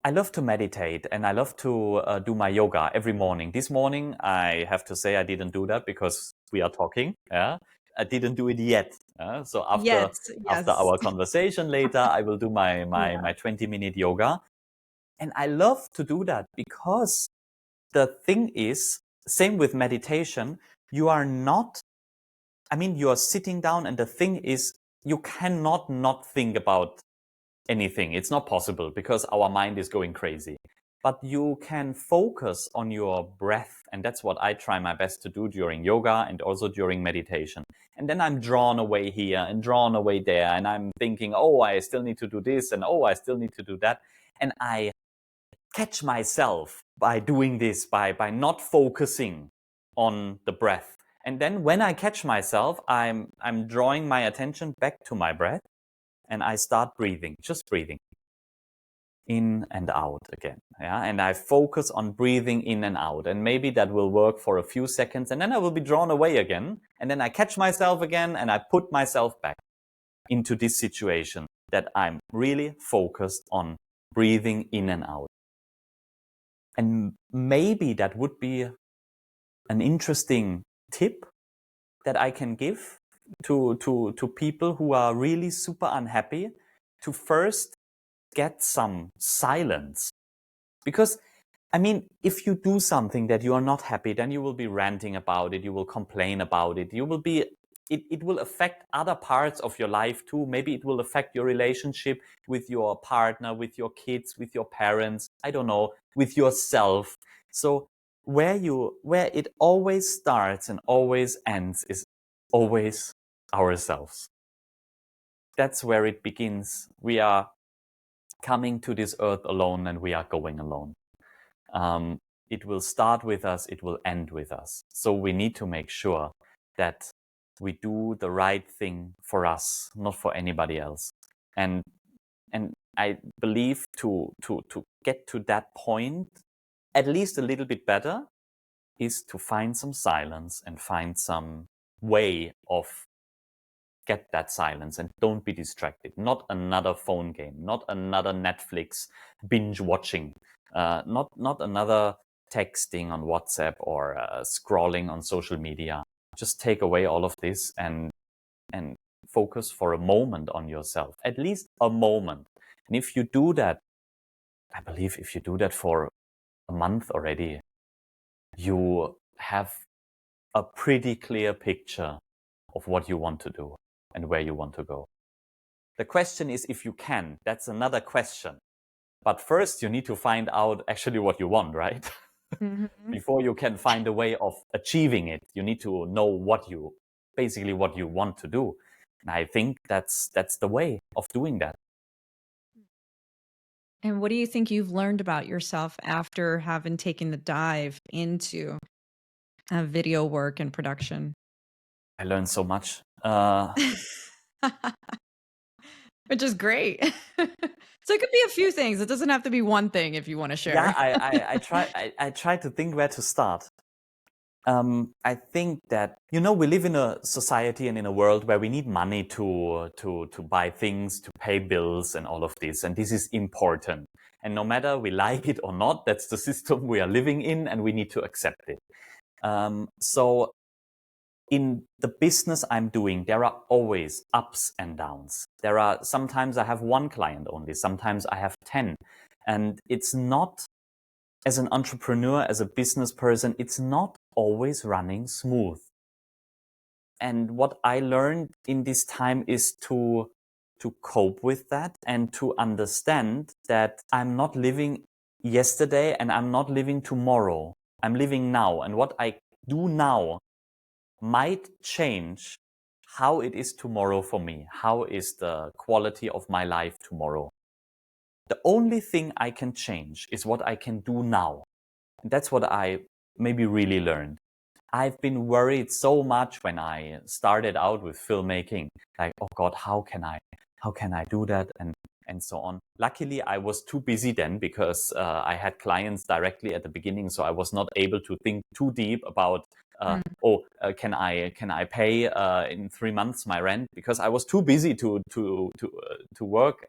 I love to meditate and I love to do my yoga every morning. This morning, I have to say I didn't do that because we are talking. Yeah, I didn't do it yet. So after Yes, yes. our conversation later, I will do my Yeah. 20-minute yoga, and I love to do that because the thing is, same with meditation. You are not. I mean, you are sitting down, and the thing is, you cannot not think about anything. It's not possible because our mind is going crazy. But you can focus on your breath. And that's what I try my best to do during yoga and also during meditation. And then I'm drawn away here and drawn away there. And I'm thinking, oh, I still need to do this. And oh, I still need to do that. And I catch myself by doing this, by not focusing on the breath. And then when I catch myself, I'm drawing my attention back to my breath, and I start breathing, just breathing in and out again. Yeah. And I focus on breathing in and out. And maybe that will work for a few seconds, and then I will be drawn away again. And then I catch myself again and I put myself back into this situation that I'm really focused on breathing in and out. And maybe that would be an interesting tip that I can give to people who are really super unhappy, to first get some silence. Because, I mean, if you do something that you are not happy, then you will be ranting about it, you will complain about it, it will affect other parts of your life too. Maybe it will affect your relationship with your partner, with your kids, with your parents, I don't know, with yourself. So where it always starts and always ends is always ourselves. That's where it begins. We are coming to this earth alone and we are going alone. It will start with us, it will end with us. So we need to make sure that we do the right thing for us, not for anybody else. And I believe to get to that point, at least a little bit better, is to find some silence and find some way of get that silence and don't be distracted. Not another phone game, not another Netflix binge watching, not another texting on WhatsApp or scrolling on social media. Just take away all of this and focus for a moment on yourself, at least a moment. And if you do that, I believe if you do that for a month already, you have a pretty clear picture of what you want to do and where you want to go. The question is if you can. That's another question. But first you need to find out actually what you want, right? Before you can find a way of achieving it, you need to know what you want to do. And I think that's the way of doing that. And what do you think you've learned about yourself after having taken the dive into video work and production? I learned so much. Which is great. So it could be a few things. It doesn't have to be one thing if you want to share. Yeah, I try to think where to start. I think that, we live in a society and in a world where we need money to buy things, to pay bills and all of this. And this is important. And no matter we like it or not, that's the system we are living in and we need to accept it. So in the business I'm doing, there are always ups and downs. Sometimes I have one client only, sometimes I have 10. And it's not, as an entrepreneur, as a business person, it's not always running smooth. And what I learned in this time is to cope with that and to understand that I'm not living yesterday and I'm not living tomorrow. I'm living now. And what I do now might change how it is tomorrow for me. How is the quality of my life tomorrow? The only thing I can change is what I can do now. And that's what I maybe really learned. I've been worried so much when I started out with filmmaking, like, oh God, how can I do that? And so on. Luckily, I was too busy then because I had clients directly at the beginning. So I was not able to think too deep about, can I pay in 3 months my rent? Because I was too busy to work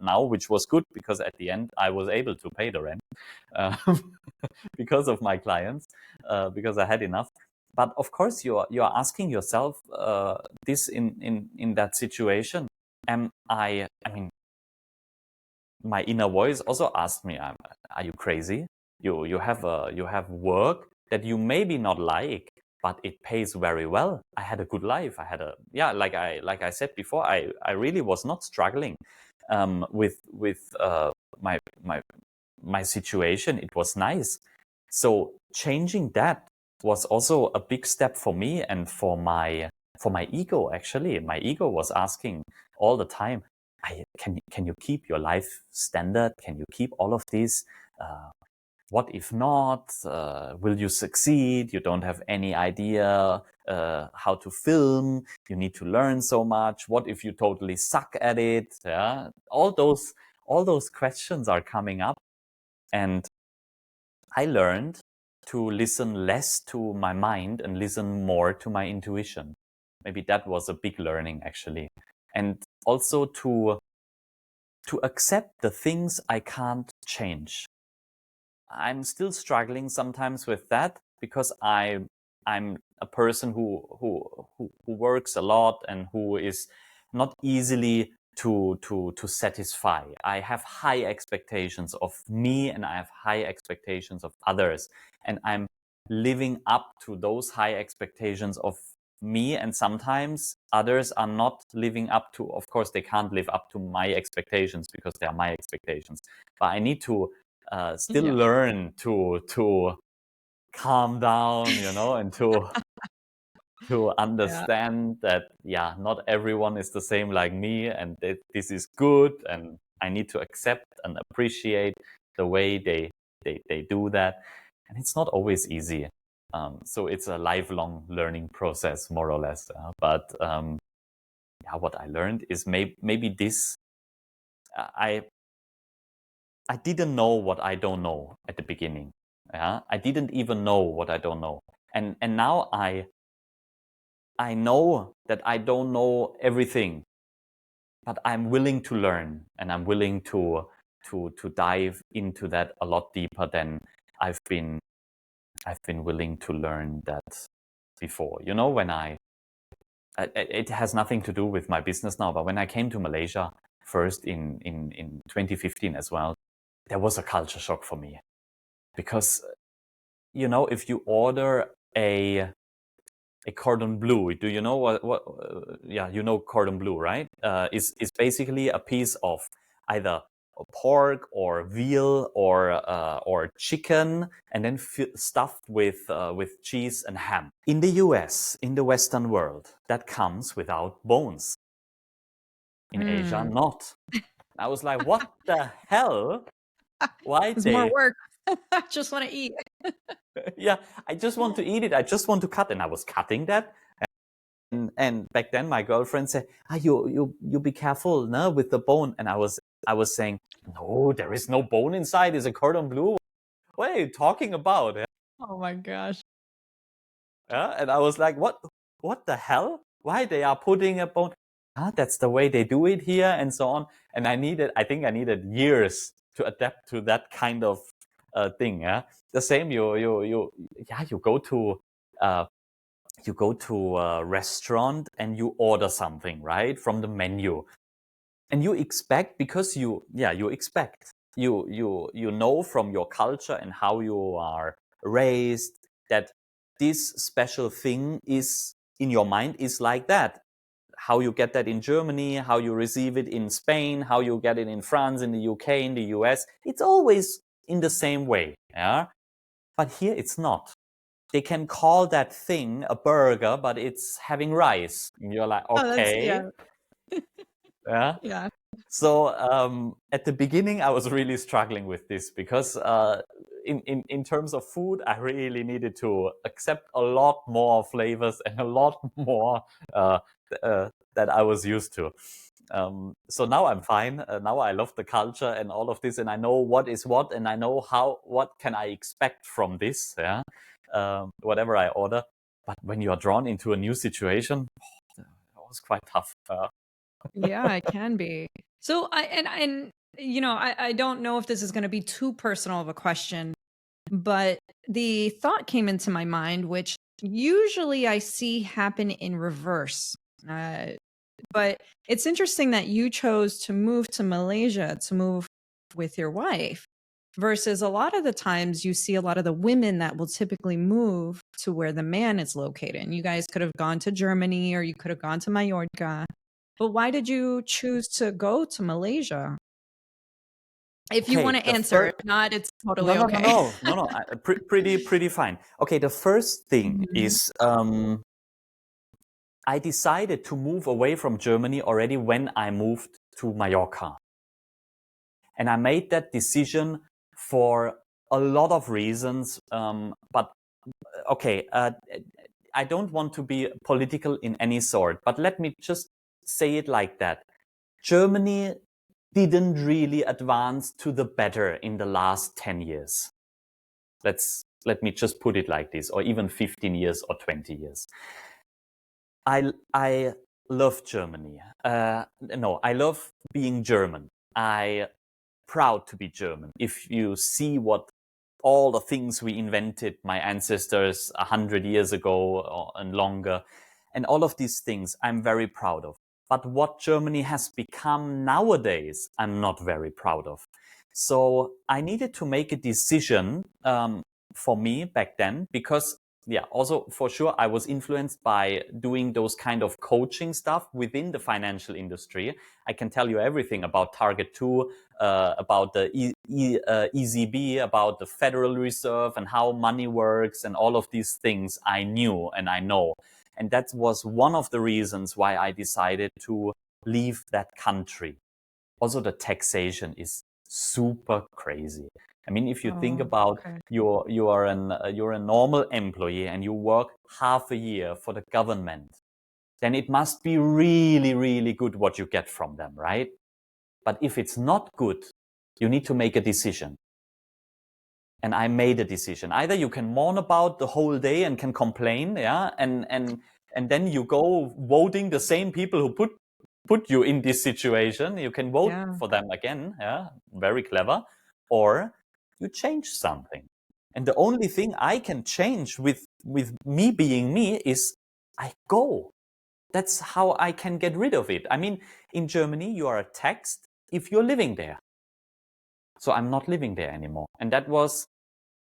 now, which was good because at the end I was able to pay the rent because of my clients, because I had enough. But of course, you are asking yourself this in that situation. I mean, my inner voice also asked me, "Are you crazy? You have work that you maybe not like, but it pays very well. I had a good life. I had like I said before, I really was not struggling with my situation. It was nice. So changing that was also a big step for me and for my ego. Actually, my ego was asking all the time, can you keep your life standard? Can you keep all of this? What if not? Will you succeed? You don't have any idea how to film. You need to learn so much. What if you totally suck at it? Yeah, all those questions are coming up, and I learned to listen less to my mind and listen more to my intuition. Maybe that was a big learning, actually, and also to accept the things I can't change. I'm still struggling sometimes with that because I'm a person who works a lot and who is not easily to satisfy. I have high expectations of me and I have high expectations of others, and I'm living up to those high expectations of me, and sometimes others are not living up to, of course they can't live up to my expectations because they are my expectations, but I need to still learn to calm down, and to understand that, not everyone is the same like me, and that this is good, and I need to accept and appreciate the way they do that. And it's not always easy. So it's a lifelong learning process, more or less. But what I learned is maybe this I didn't know what I don't know at the beginning. Yeah, I didn't even know what I don't know, and now I know that I don't know everything, but I'm willing to learn, and I'm willing to dive into that a lot deeper than I've been willing to learn that before. You know, when it has nothing to do with my business now, but when I came to Malaysia first in 2015 as well, there was a culture shock for me because, you know, if you order a cordon bleu, do you know what yeah, you know cordon bleu, right? Is basically a piece of either pork or veal or chicken, and then stuffed with cheese and ham. In the US, in the Western world, that comes without bones. In Asia, not. I was like, what the hell? Why It's more they? work. I just want to eat. Yeah, I just want to eat it. I just want to cut, and I was cutting that. And back then, my girlfriend said, you be careful, no, with the bone." And I was saying, "No, there is no bone inside. It's a cordon bleu. What are you talking about?" Oh my gosh. Yeah, and I was like, what the hell? Why they are putting a bone? That's the way they do it here, and so on. And I think I needed years to adapt to that kind of thing. Yeah, the same. You go to a restaurant and you order something, right, from the menu, and you expect, because you expect, you know from your culture and how you are raised, that this special thing is in your mind is like that. How you get that in Germany, how you receive it in Spain, how you get it in France, in the UK, in the US, it's always in the same way. Yeah, but here it's not. They can call that thing a burger, but it's having rice. And you're like, Oh, that's okay, yeah. yeah. So at the beginning, I was really struggling with this because in terms of food, I really needed to accept a lot more flavors and a lot more that I was used to. So now I'm fine. Now I love the culture and all of this, and I know what is what, and I know what can I expect from this. Yeah, whatever I order. But when you are drawn into a new situation, it was quite tough. Yeah, it can be. So and you know, I don't know if this is going to be too personal of a question, but the thought came into my mind, which usually I see happen in reverse. But it's interesting that you chose to move to Malaysia to move with your wife versus a lot of the times you see a lot of the women that will typically move to where the man is located. And you guys could have gone to Germany or you could have gone to Mallorca. But why did you choose to go to Malaysia? If you want Okay, to the answer, first. if not, it's No, totally no, no, okay. no. Pretty fine. Okay, the first thing Mhm. is I decided to move away from Germany already when I moved to Mallorca. And I made that decision for a lot of reasons. But okay, I don't want to be political in any sort, but let me just say it like that. Germany didn't really advance to the better in the last 10 years. Let me just put it like this, or even 15 years or 20 years. I love Germany. No, I love being German. I proud to be German. If you see what all the things we invented, my ancestors 100 years ago and longer, and all of these things, I'm very proud of. But what Germany has become nowadays, I'm not very proud of. So I needed to make a decision for me back then, because yeah, also for sure I was influenced by doing those kind of coaching stuff within the financial industry. I can tell you everything about Target 2, about the EZB, about the Federal Reserve and how money works, and all of these things I knew and I know. And that was one of the reasons why I decided to leave that country. Also, the taxation is super crazy. I mean, if you think Oh, about okay. you're a normal employee and you work half a year for the government, then it must be really, really good what you get from them, right? But if it's not good, you need to make a decision. And I made a decision. Either you can mourn about the whole day and can complain, yeah, and then you go voting the same people who put you in this situation. You can vote for them again, yeah, very clever. Or you change something. And the only thing I can change with me being me is I go. That's how I can get rid of it. I mean, in Germany, you are taxed if you're living there. So I'm not living there anymore. And that was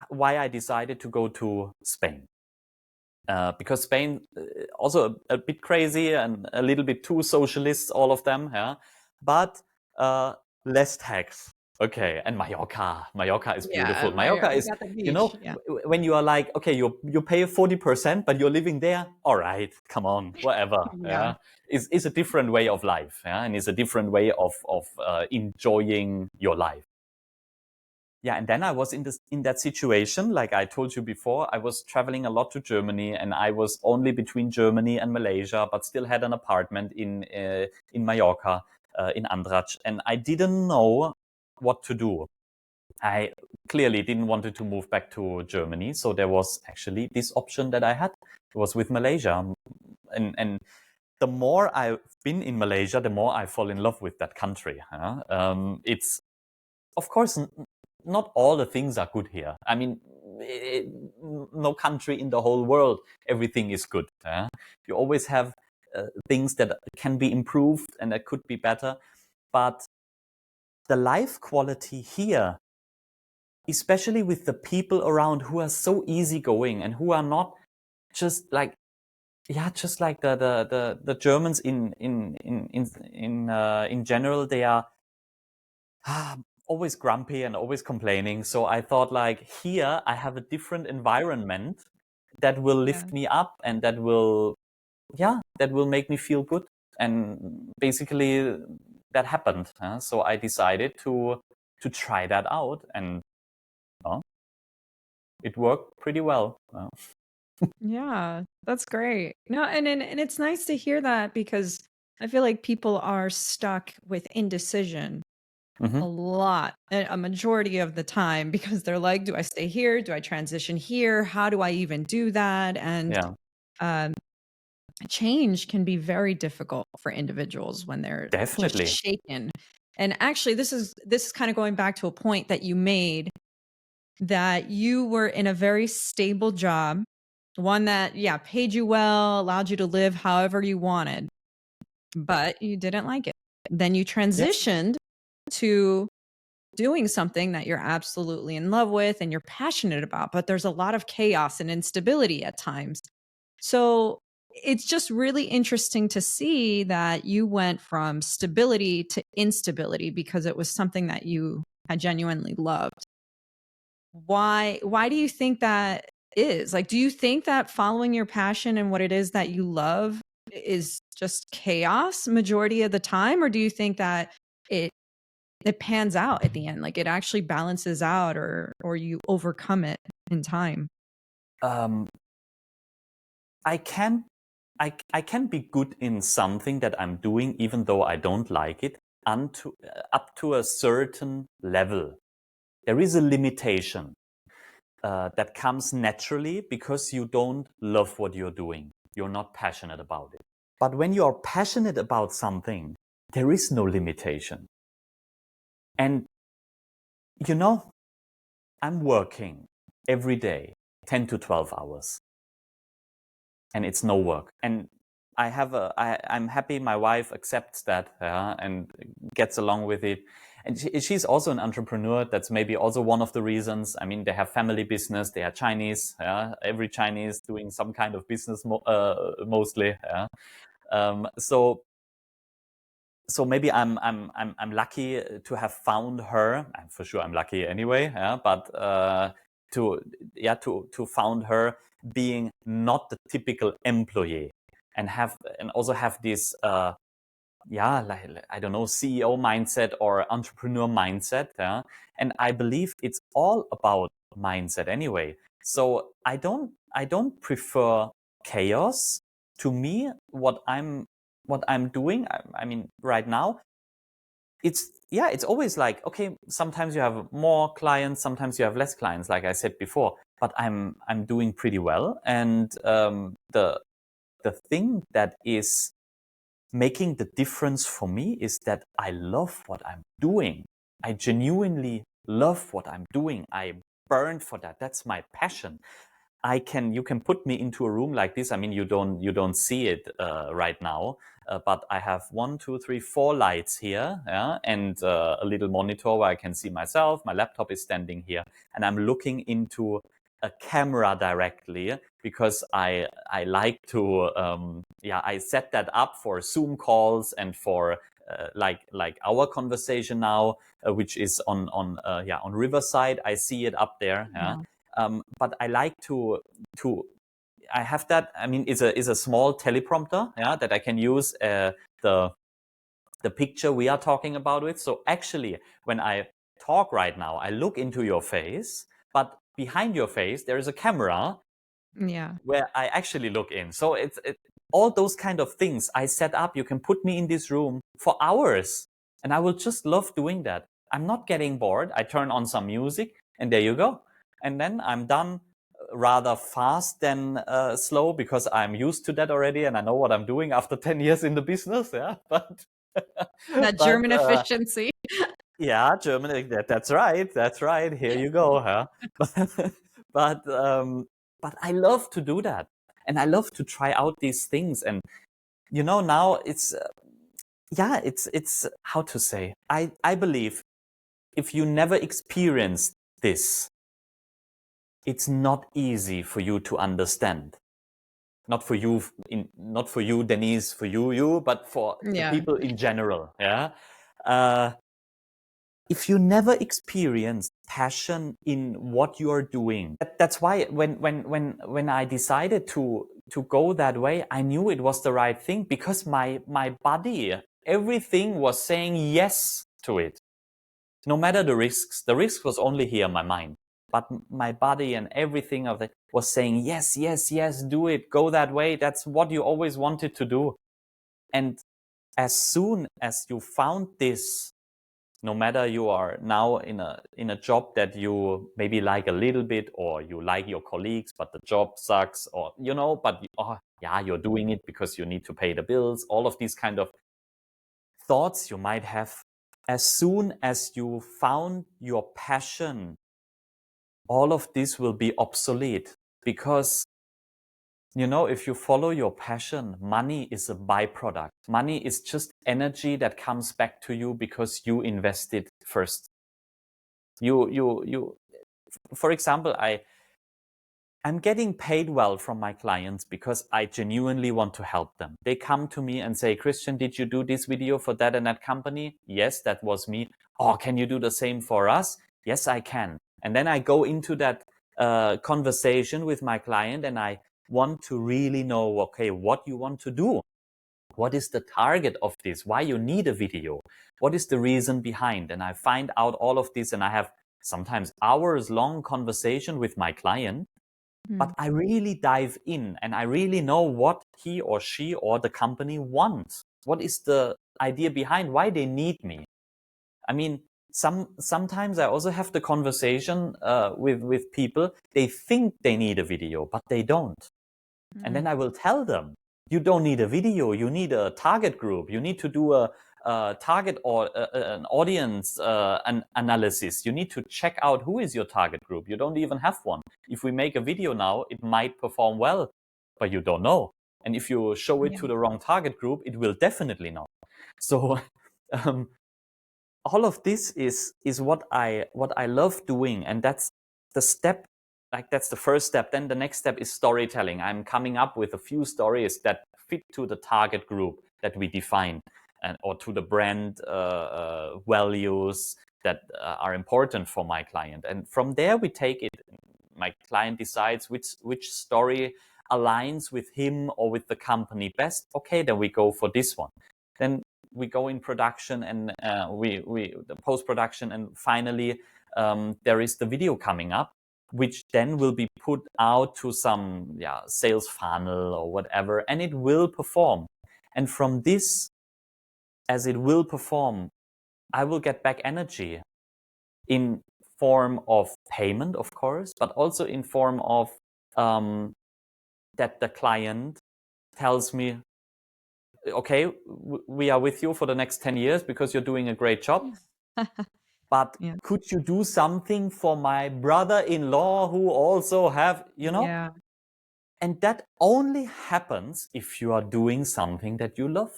why I decided to go to Spain. Because Spain also a bit crazy and a little bit too socialist, all of them, yeah. But less tax. Okay, and Mallorca is beautiful. Mallorca is, you know, when you are like, okay, you pay 40%, but you're living there. All right, come on, whatever. Yeah, it's a different way of life, yeah, and it's a different way of enjoying your life. Yeah, and then I was in that situation, like I told you before. I was traveling a lot to Germany, and I was only between Germany and Malaysia, but still had an apartment in Mallorca, in Andratx, and I didn't know what to do. I clearly didn't want to move back to Germany, so there was actually this option that I had. It was with Malaysia, and the more I've been in Malaysia, the more I fall in love with that country. It's, of course, not all the things are good here. I mean, no country in the whole world, everything is good. You always have things that can be improved and that could be better. But the life quality here, especially with the people around who are so easygoing and who are not just like, just like the Germans in general, they are always grumpy and always complaining. So I thought, like, here I have a different environment that will lift me up and that will make me feel good. And basically that happened. So I decided to try that out, and it worked pretty well. Yeah, that's great. No, and it's nice to hear that, because I feel like people are stuck with indecision a lot, a majority of the time, because they're like, do I stay here? Do I transition here? How do I even do that? And change can be very difficult for individuals when they're Definitely just shaken. And actually, this is kind of going back to a point that you made, that you were in a very stable job, one that, paid you well, allowed you to live however you wanted, but you didn't like it. Then you transitioned to doing something that you're absolutely in love with and you're passionate about, but there's a lot of chaos and instability at times. So it's just really interesting to see that you went from stability to instability because it was something that you had genuinely loved. Why do you think that is? Like, do you think that following your passion and what it is that you love is just chaos majority of the time? Or do you think that it pans out at the end, like it actually balances out, or you overcome it in time? I can be good in something that I'm doing, even though I don't like it, up to a certain level. There is a limitation that comes naturally because you don't love what you're doing. You're not passionate about it. But when you are passionate about something, there is no limitation. And, you know, I'm working every day, 10 to 12 hours. And it's no work. And I'm happy my wife accepts that and gets along with it. And she's also an entrepreneur. That's maybe also one of the reasons. I mean, they have family business. They are Chinese. Every Chinese doing some kind of business, mostly. So maybe I'm lucky to have found her. For sure, I'm lucky anyway. But to found her being not the typical employee, and also have this like, I don't know, CEO mindset or entrepreneur mindset. And I believe it's all about mindset anyway. So I don't prefer chaos. To me, what I'm doing, I mean, right now, it's always like, okay, sometimes you have more clients, sometimes you have less clients, like I said before, but I'm doing pretty well. And the thing that is making the difference for me is that I love what I'm doing. I genuinely love what I'm doing. I burned for that. That's my passion. You can put me into a room like this. I mean, you don't see it right now, but I have 1, 2, 3, 4 lights here, yeah, and a little monitor where I can see myself. My laptop is standing here, and I'm looking into a camera directly because I like to I set that up for Zoom calls and for like our conversation now, which is on Riverside. I see it up there. Yeah. But I like to I have that. I mean, is a small teleprompter, yeah, that I can use the picture we are talking about with. So actually, when I talk right now, I look into your face, but behind your face there is a camera, Yeah. where I actually look in. So it's all those kind of things I set up. You can put me in this room for hours, and I will just love doing that. I'm not getting bored. I turn on some music, and there you go. And then I'm done rather fast than slow, because I'm used to that already, and I know what I'm doing after 10 years in the business. Yeah, but That German efficiency. yeah, Germany. That's right. That's right. Here you go, huh? but but I love to do that, and I love to try out these things. And now it's it's how to say. I believe if you never experienced this, it's not easy for you to understand. Not for you, not for you, Denise, for you, but for the Yeah. people in general. Yeah. If you never experience passion in what you are doing, that's why when I decided to go that way, I knew it was the right thing, because my body, everything was saying yes to it, no matter the risks. The risk was only here in my mind, but my body and everything of it was saying yes, yes, yes, do it, go that way. That's what you always wanted to do. And as soon as you found this, no matter you are now in a job that you maybe like a little bit, or you like your colleagues but the job sucks, or but you're doing it because you need to pay the bills, all of these kind of thoughts you might have, as soon as you found your passion, all of this will be obsolete. Because if you follow your passion, money is a byproduct. Money is just energy that comes back to you because you invested first. For example, I'm getting paid well from my clients because I genuinely want to help them. They come to me and say, Christian, did you do this video for that and that company? Yes, that was me. Oh, can you do the same for us? Yes, I can. And then I go into that conversation with my client, and I want to really know, okay, what you want to do. What is the target of this? Why you need a video? What is the reason behind? And I find out all of this, and I have sometimes hours long conversation with my client, but I really dive in and I really know what he or she or the company wants. What is the idea behind why they need me? I mean, sometimes I also have the conversation with people. They think they need a video, but they don't. And then I will tell them, you don't need a video. You need a target group. You need to do a target or an audience an analysis. You need to check out who is your target group. You don't even have one. If we make a video now, it might perform well, but you don't know. And if you show it to the wrong target group, it will definitely not. So all of this is what I love doing, and that's the step. Like, that's the first step. Then the next step is storytelling. I'm coming up with a few stories that fit to the target group that we define, or to the brand values that are important for my client. And from there we take it. My client decides which story aligns with him or with the company best. Okay, then we go for this one. Then we go in production, and we the post production, and finally there is the video coming up, which then will be put out to some sales funnel or whatever, and it will perform. And from this, as it will perform, I will get back energy in form of payment, of course, but also in form of that the client tells me, okay, we are with you for the next 10 years because you're doing a great job. But Yeah. could you do something for my brother-in-law who also have, Yeah. And that only happens if you are doing something that you love.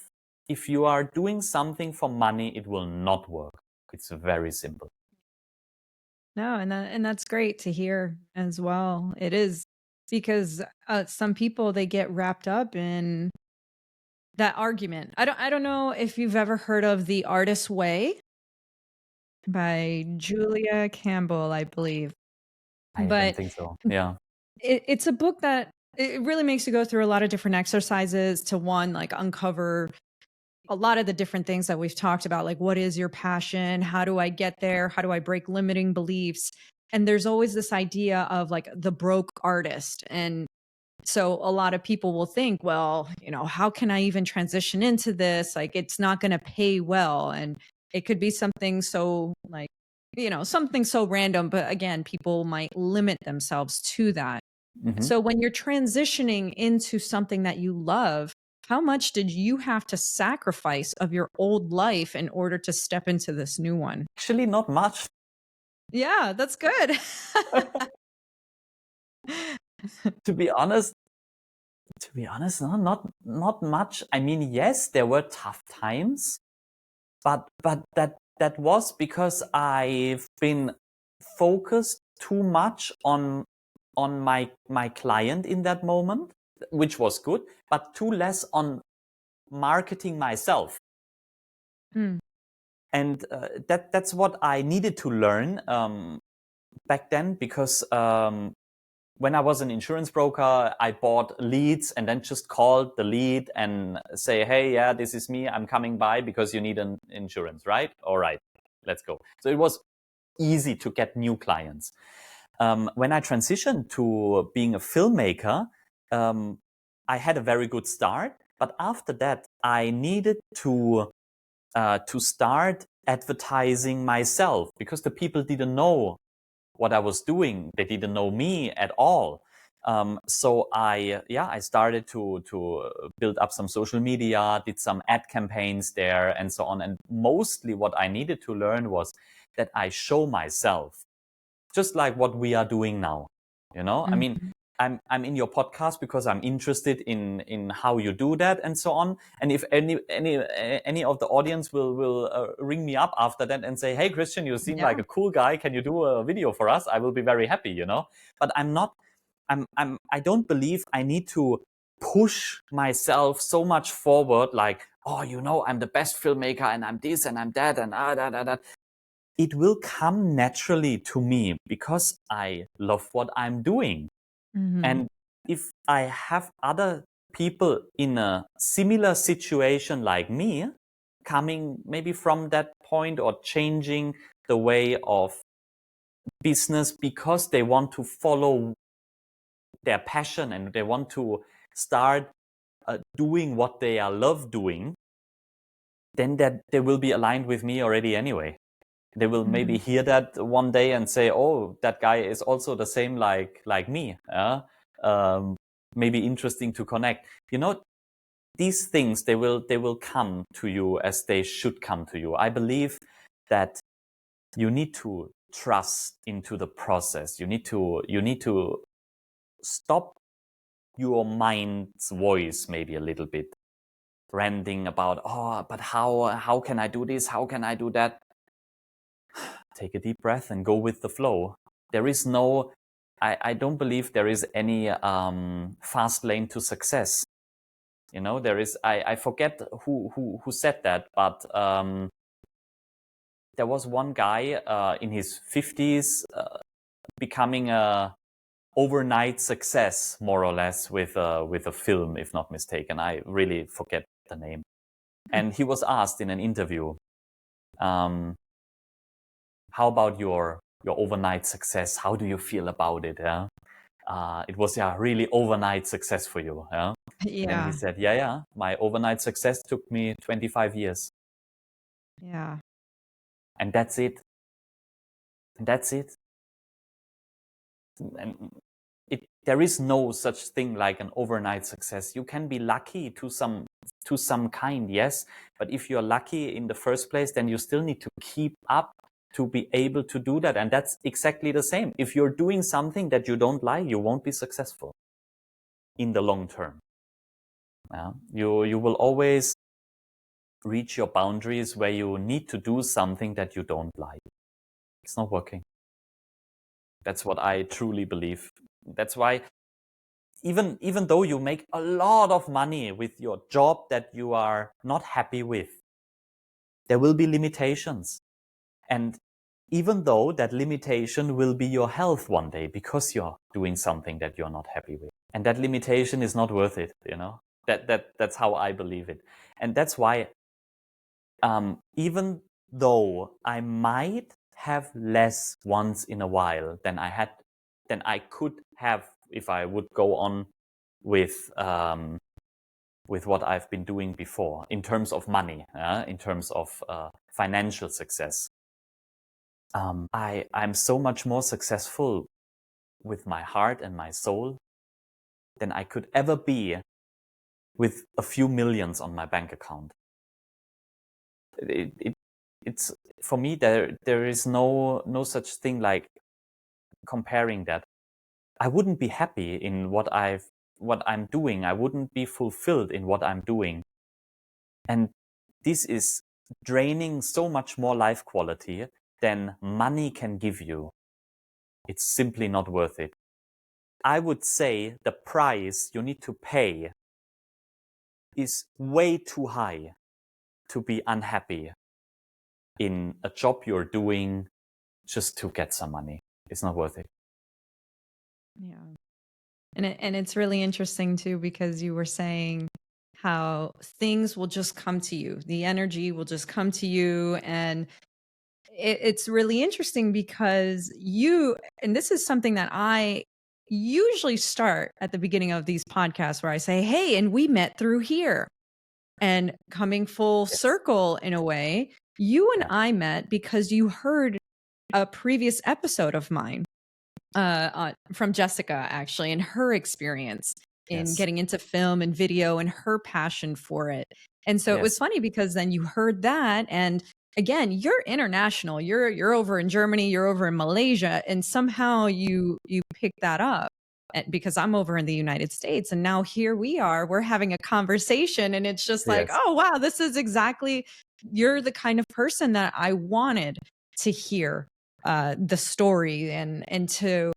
If you are doing something for money, it will not work. It's very simple. No, and that's great to hear as well. It is because some people they get wrapped up in that argument. I don't know if you've ever heard of The Artist's Way by Julia Campbell, I believe. I don't But think so. Yeah. it's a book that it really makes you go through a lot of different exercises to one, like uncover a lot of the different things that we've talked about, like what is your passion? How do I get there? How do I break limiting beliefs? And there's always this idea of like the broke artist. And so a lot of people will think, well, how can I even transition into this? Like it's not going to pay well. And it could be something so like, something so random. But again, people might limit themselves to that. Mm-hmm. So when you're transitioning into something that you love, how much did you have to sacrifice of your old life in order to step into this new one? Actually, not much. Yeah, that's good. To be honest, no, not much. I mean, yes, there were tough times, but that was because I've been focused too much on my client in that moment, which was good, but too less on marketing myself. Mm. And that's what I needed to learn back then, because when I was an insurance broker, I bought leads and then just called the lead and say, hey, yeah, this is me. I'm coming by because you need an insurance, right? All right, let's go. So it was easy to get new clients. When I transitioned to being a filmmaker, I had a very good start. But after that, I needed to start advertising myself, because the people didn't know what I was doing. They didn't know me at all. So I started to build up some social media, did some ad campaigns there and so on. And mostly what I needed to learn was that I show myself, just like what we are doing now. I mean, Mhm. I'm in your podcast because I'm interested in how you do that and so on. And if any of the audience will ring me up after that and say, hey, Christian, you seem Yeah. like a cool guy, can you do a video for us? I will be very happy. But I don't believe I need to push myself so much forward, like, oh, I'm the best filmmaker and I'm this and I'm that and that. It will come naturally to me because I love what I'm doing. Mhm. And if I have other people in a similar situation like me, coming maybe from that point or changing the way of business because they want to follow their passion and they want to start doing what they love doing, then that they will be aligned with me already anyway. They will maybe hear that one day and say, oh, that guy is also the same like me. Maybe interesting to connect. These things, they will come to you as they should come to you. I believe that you need to trust into the process. You need to stop your mind's voice maybe a little bit, ranting about, oh, but how can I do this? How can I do that? Take a deep breath and go with the flow. There is no, I don't believe there is any fast lane to success. There is, I forget who said that, but there was one guy in his 50s becoming a overnight success, more or less, with a film, if not mistaken. I really forget the name. And he was asked in an interview, how about your overnight success? How do you feel about it? Yeah? It was really overnight success for you. Yeah? And then he Yeah. said, yeah, my overnight success took me 25 years. Yeah. And that's it. And that's it. And there is no such thing like an overnight success. You can be lucky to some kind, yes. But if you're lucky in the first place, then you still need to keep up to be able to do that. And that's exactly the same. If you're doing something that you don't like, you won't be successful in the long term. You will always reach your boundaries where you need to do something that you don't like. It's not working. That's what I truly believe. That's why even though you make a lot of money with your job that you are not happy with, there will be limitations. And even though that limitation will be your health one day because you're doing something that you're not happy with. And that limitation is not worth it, That's how I believe it. And that's why even though I might have less once in a while than I could have if I would go on with what I've been doing before in terms of money, in terms of financial success. I'm so much more successful with my heart and my soul than I could ever be with a few millions on my bank account. It's for me, there is no such thing like comparing that. I wouldn't be happy in what I'm doing. I wouldn't be fulfilled in what I'm doing. And this is draining so much more life quality than money can give you. It's simply not worth it. I would say the price you need to pay is way too high to be unhappy in a job you're doing just to get some money. It's not worth it. Yeah. And it's really interesting too, because you were saying how things will just come to you. The energy will just come to you. And it's really interesting because and this is something that I usually start at the beginning of these podcasts where I say, hey, and we met through here. And coming full circle in a way, you and I met because you heard a previous episode of mine from Jessica, actually, and her experience in getting into film and video and her passion for it. And so it was funny because then you heard that, and again, you're international. You're over in Germany, you're over in Malaysia, and somehow you picked that up. Because I'm over in the United States, and now here we are, we're having a conversation, and it's just like, oh wow, this is exactly, you're the kind of person that I wanted to hear the story and to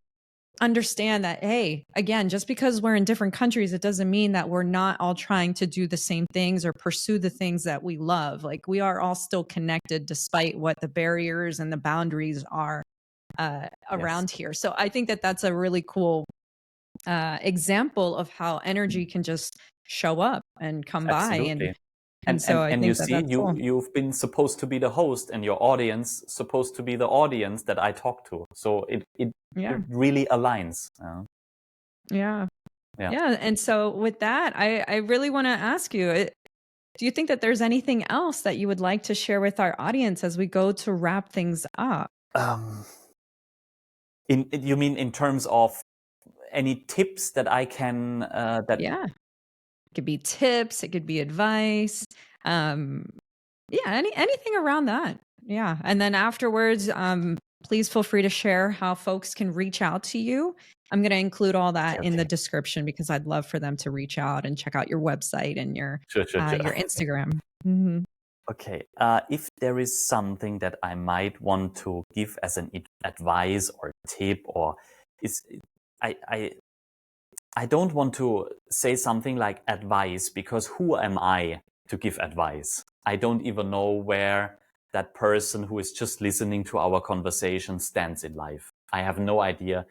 understand that, hey, again, just because we're in different countries, it doesn't mean that we're not all trying to do the same things or pursue the things that we love. Like, we are all still connected despite what the barriers and the boundaries are around here. So I think that that's a really cool example of how energy can just show up and come by. And so I think you that see, that's cool. you've been supposed to be the host, and your audience supposed to be the audience that I talk to. So it really aligns. Yeah. And so with that, I really want to ask you, do you think that there's anything else that you would like to share with our audience as we go to wrap things up? You mean in terms of any tips that I can It could be tips, it could be advice. Anything around that. Yeah. And then afterwards, please feel free to share how folks can reach out to you. I'm going to include all that in the description because I'd love for them to reach out and check out your website and your Instagram. Mm-hmm. Okay. If there is something that I might want to give as an advice or tip, or I don't want to say something like advice, because who am I to give advice? I don't even know where that person who is just listening to our conversation stands in life. I have no idea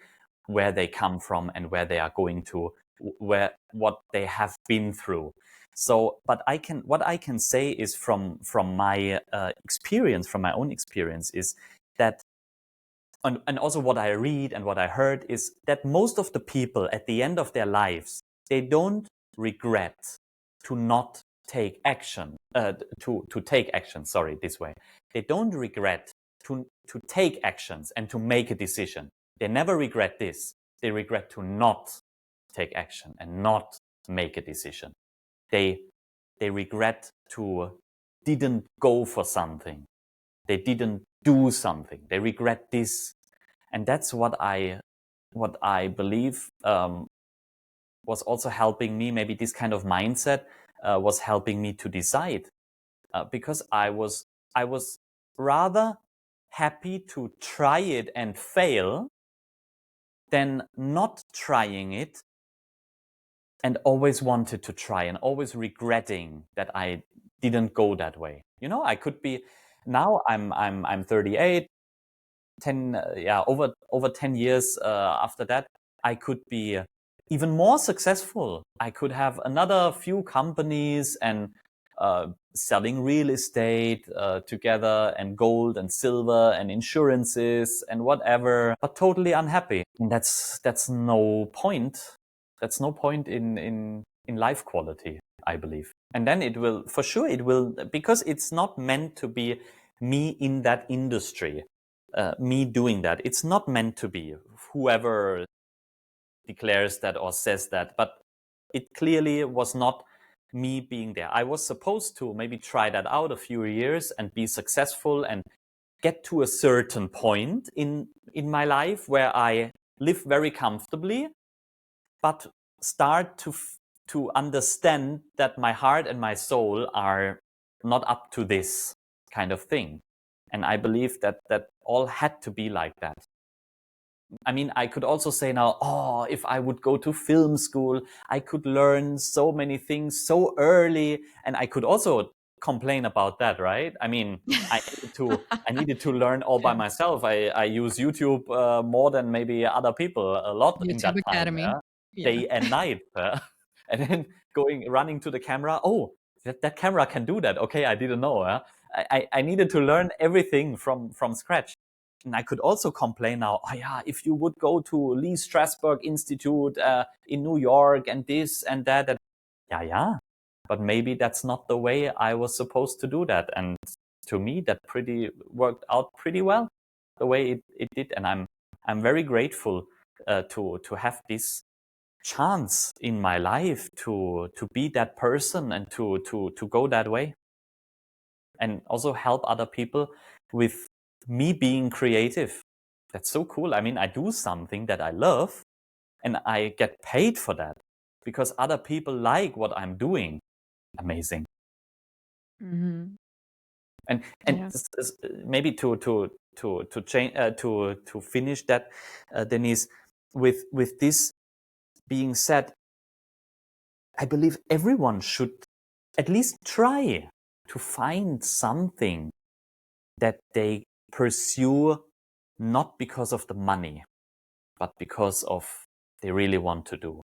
where they come from and where they are going to, what they have been through. So, but what I can say is from my experience, from my own experience, is that, and also what I read and what I heard, is that most of the people at the end of their lives, they don't regret to not take action, to take action, this way. They don't regret to take actions and to make a decision. They never regret this. They regret to not take action and not make a decision. They regret to didn't go for something. They didn't do something. They regret this. And that's what I believe was also helping me. Maybe this kind of mindset was helping me to decide, because I was rather happy to try it and fail than not trying it and always wanted to try and always regretting that I didn't go that way. You know, I could be now I'm 38, 10 over 10 years after that, I could be even more successful. I could have another few companies and selling real estate together, and gold and silver and insurances and whatever, but totally unhappy. And that's no point. That's no point in life quality, I believe. And then it will, for sure, it will, because it's not meant to be me in that industry, me doing that. It's not meant to be whoever declares that or says that, but it clearly was not me being there. I was supposed to maybe try that out a few years and be successful and get to a certain point in my life where I live very comfortably, but start to understand that my heart and my soul are not up to this kind of thing. And I believe that all had to be like that. I mean, I could also say now, oh, if I would go to film school, I could learn so many things so early. And I could also complain about that, right? I mean, I needed to learn all by myself. I use YouTube more than maybe other people a lot in that YouTube time. Academy. Yeah. Day and night. And then running to the camera. Oh, that camera can do that. Okay, I didn't know. I needed to learn everything from scratch. And I could also complain now, oh yeah, if you would go to Lee Strasberg Institute in New York and this and that. Yeah. But maybe that's not the way I was supposed to do that. And to me, that worked out pretty well, the way it did. And I'm very grateful to have this chance in my life to be that person and to go that way. And also help other people with me being creative. That's so cool. I mean, I do something that I love and I get paid for that because other people like what I'm doing. Amazing. Mm-hmm. And Yeah. maybe to change to finish that, Denise, with this being said, I believe everyone should at least try to find something that they pursue, not because of the money, but because of they really want to do.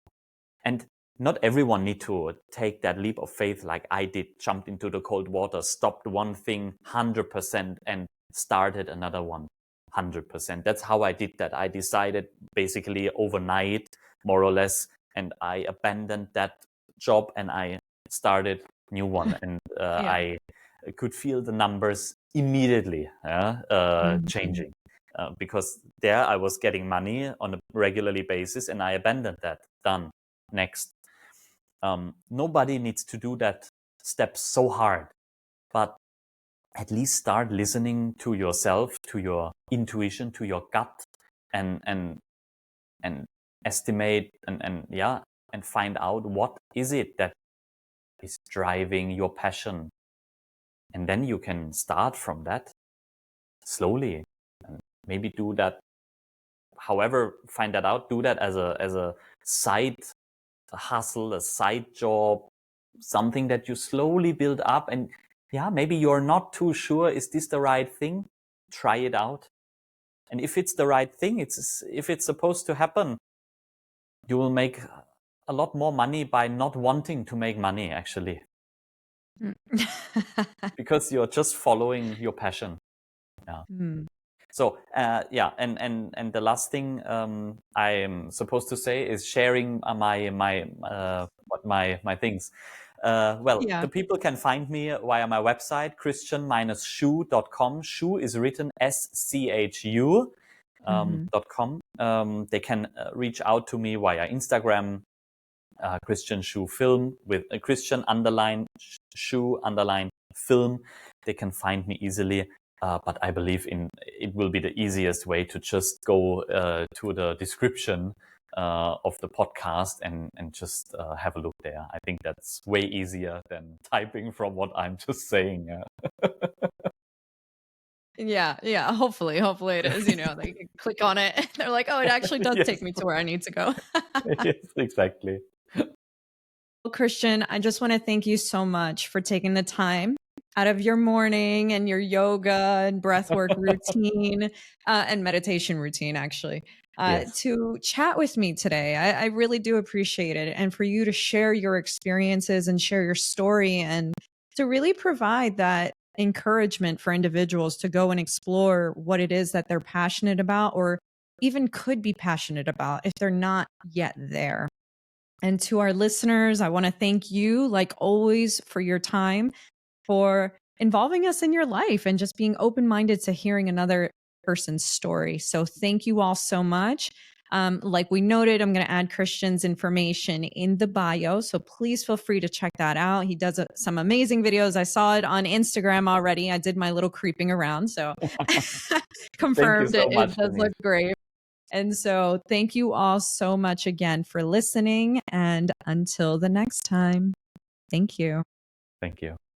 And not everyone need to take that leap of faith like I did, jumped into the cold water, stopped one thing 100% and started another one 100%. That's how I did that. I decided basically overnight, more or less, and I abandoned that job and I started new one. And I could feel the numbers immediately changing. Because there I was getting money on a regularly basis and I abandoned that. Done. Next. Nobody needs to do that step so hard, but at least start listening to yourself, to your intuition, to your gut, and estimate and find out what is it that is driving your passion. And then you can start from that slowly and maybe do that. However, find that out, do that as a side hustle, a side job, something that you slowly build up. And maybe you're not too sure, is this the right thing? Try it out. And if it's the right thing, if it's supposed to happen, you will make a lot more money by not wanting to make money, actually. Because you're just following your passion. Yeah. Mm. So and the last thing I'm supposed to say is sharing my things. Well, Yeah. the people can find me via my website, christian-schu.com. Schu is written SCHU Mhm. .com. They can reach out to me via Instagram, Christian Schu Film with a Christian underline Schu underline film. They can find me easily. But I believe it will be the easiest way to just go to the description of the podcast and just have a look there. I think that's way easier than typing from what I'm just saying. Yeah, yeah. Hopefully it is. You know, they can click on it. And they're like, oh, it actually does Yes, take me to where I need to go. yes, exactly. Well, Christian, I just want to thank you so much for taking the time out of your morning and your yoga and breathwork routine and meditation routine, actually, Yes. to chat with me today. I really do appreciate it. And for you to share your experiences and share your story and to really provide that encouragement for individuals to go and explore what it is that they're passionate about or even could be passionate about if they're not yet there. And to our listeners, I want to thank you, like always, for your time, for involving us in your life and just being open minded to hearing another person's story. So, thank you all so much. Like we noted, I'm going to add Christian's information in the bio. So, please feel free to check that out. He does some amazing videos. I saw it on Instagram already. I did my little creeping around. So, Thank you confirmed so it much, does look Denise. great. And so thank you all so much again for listening. And until the next time, thank you. Thank you.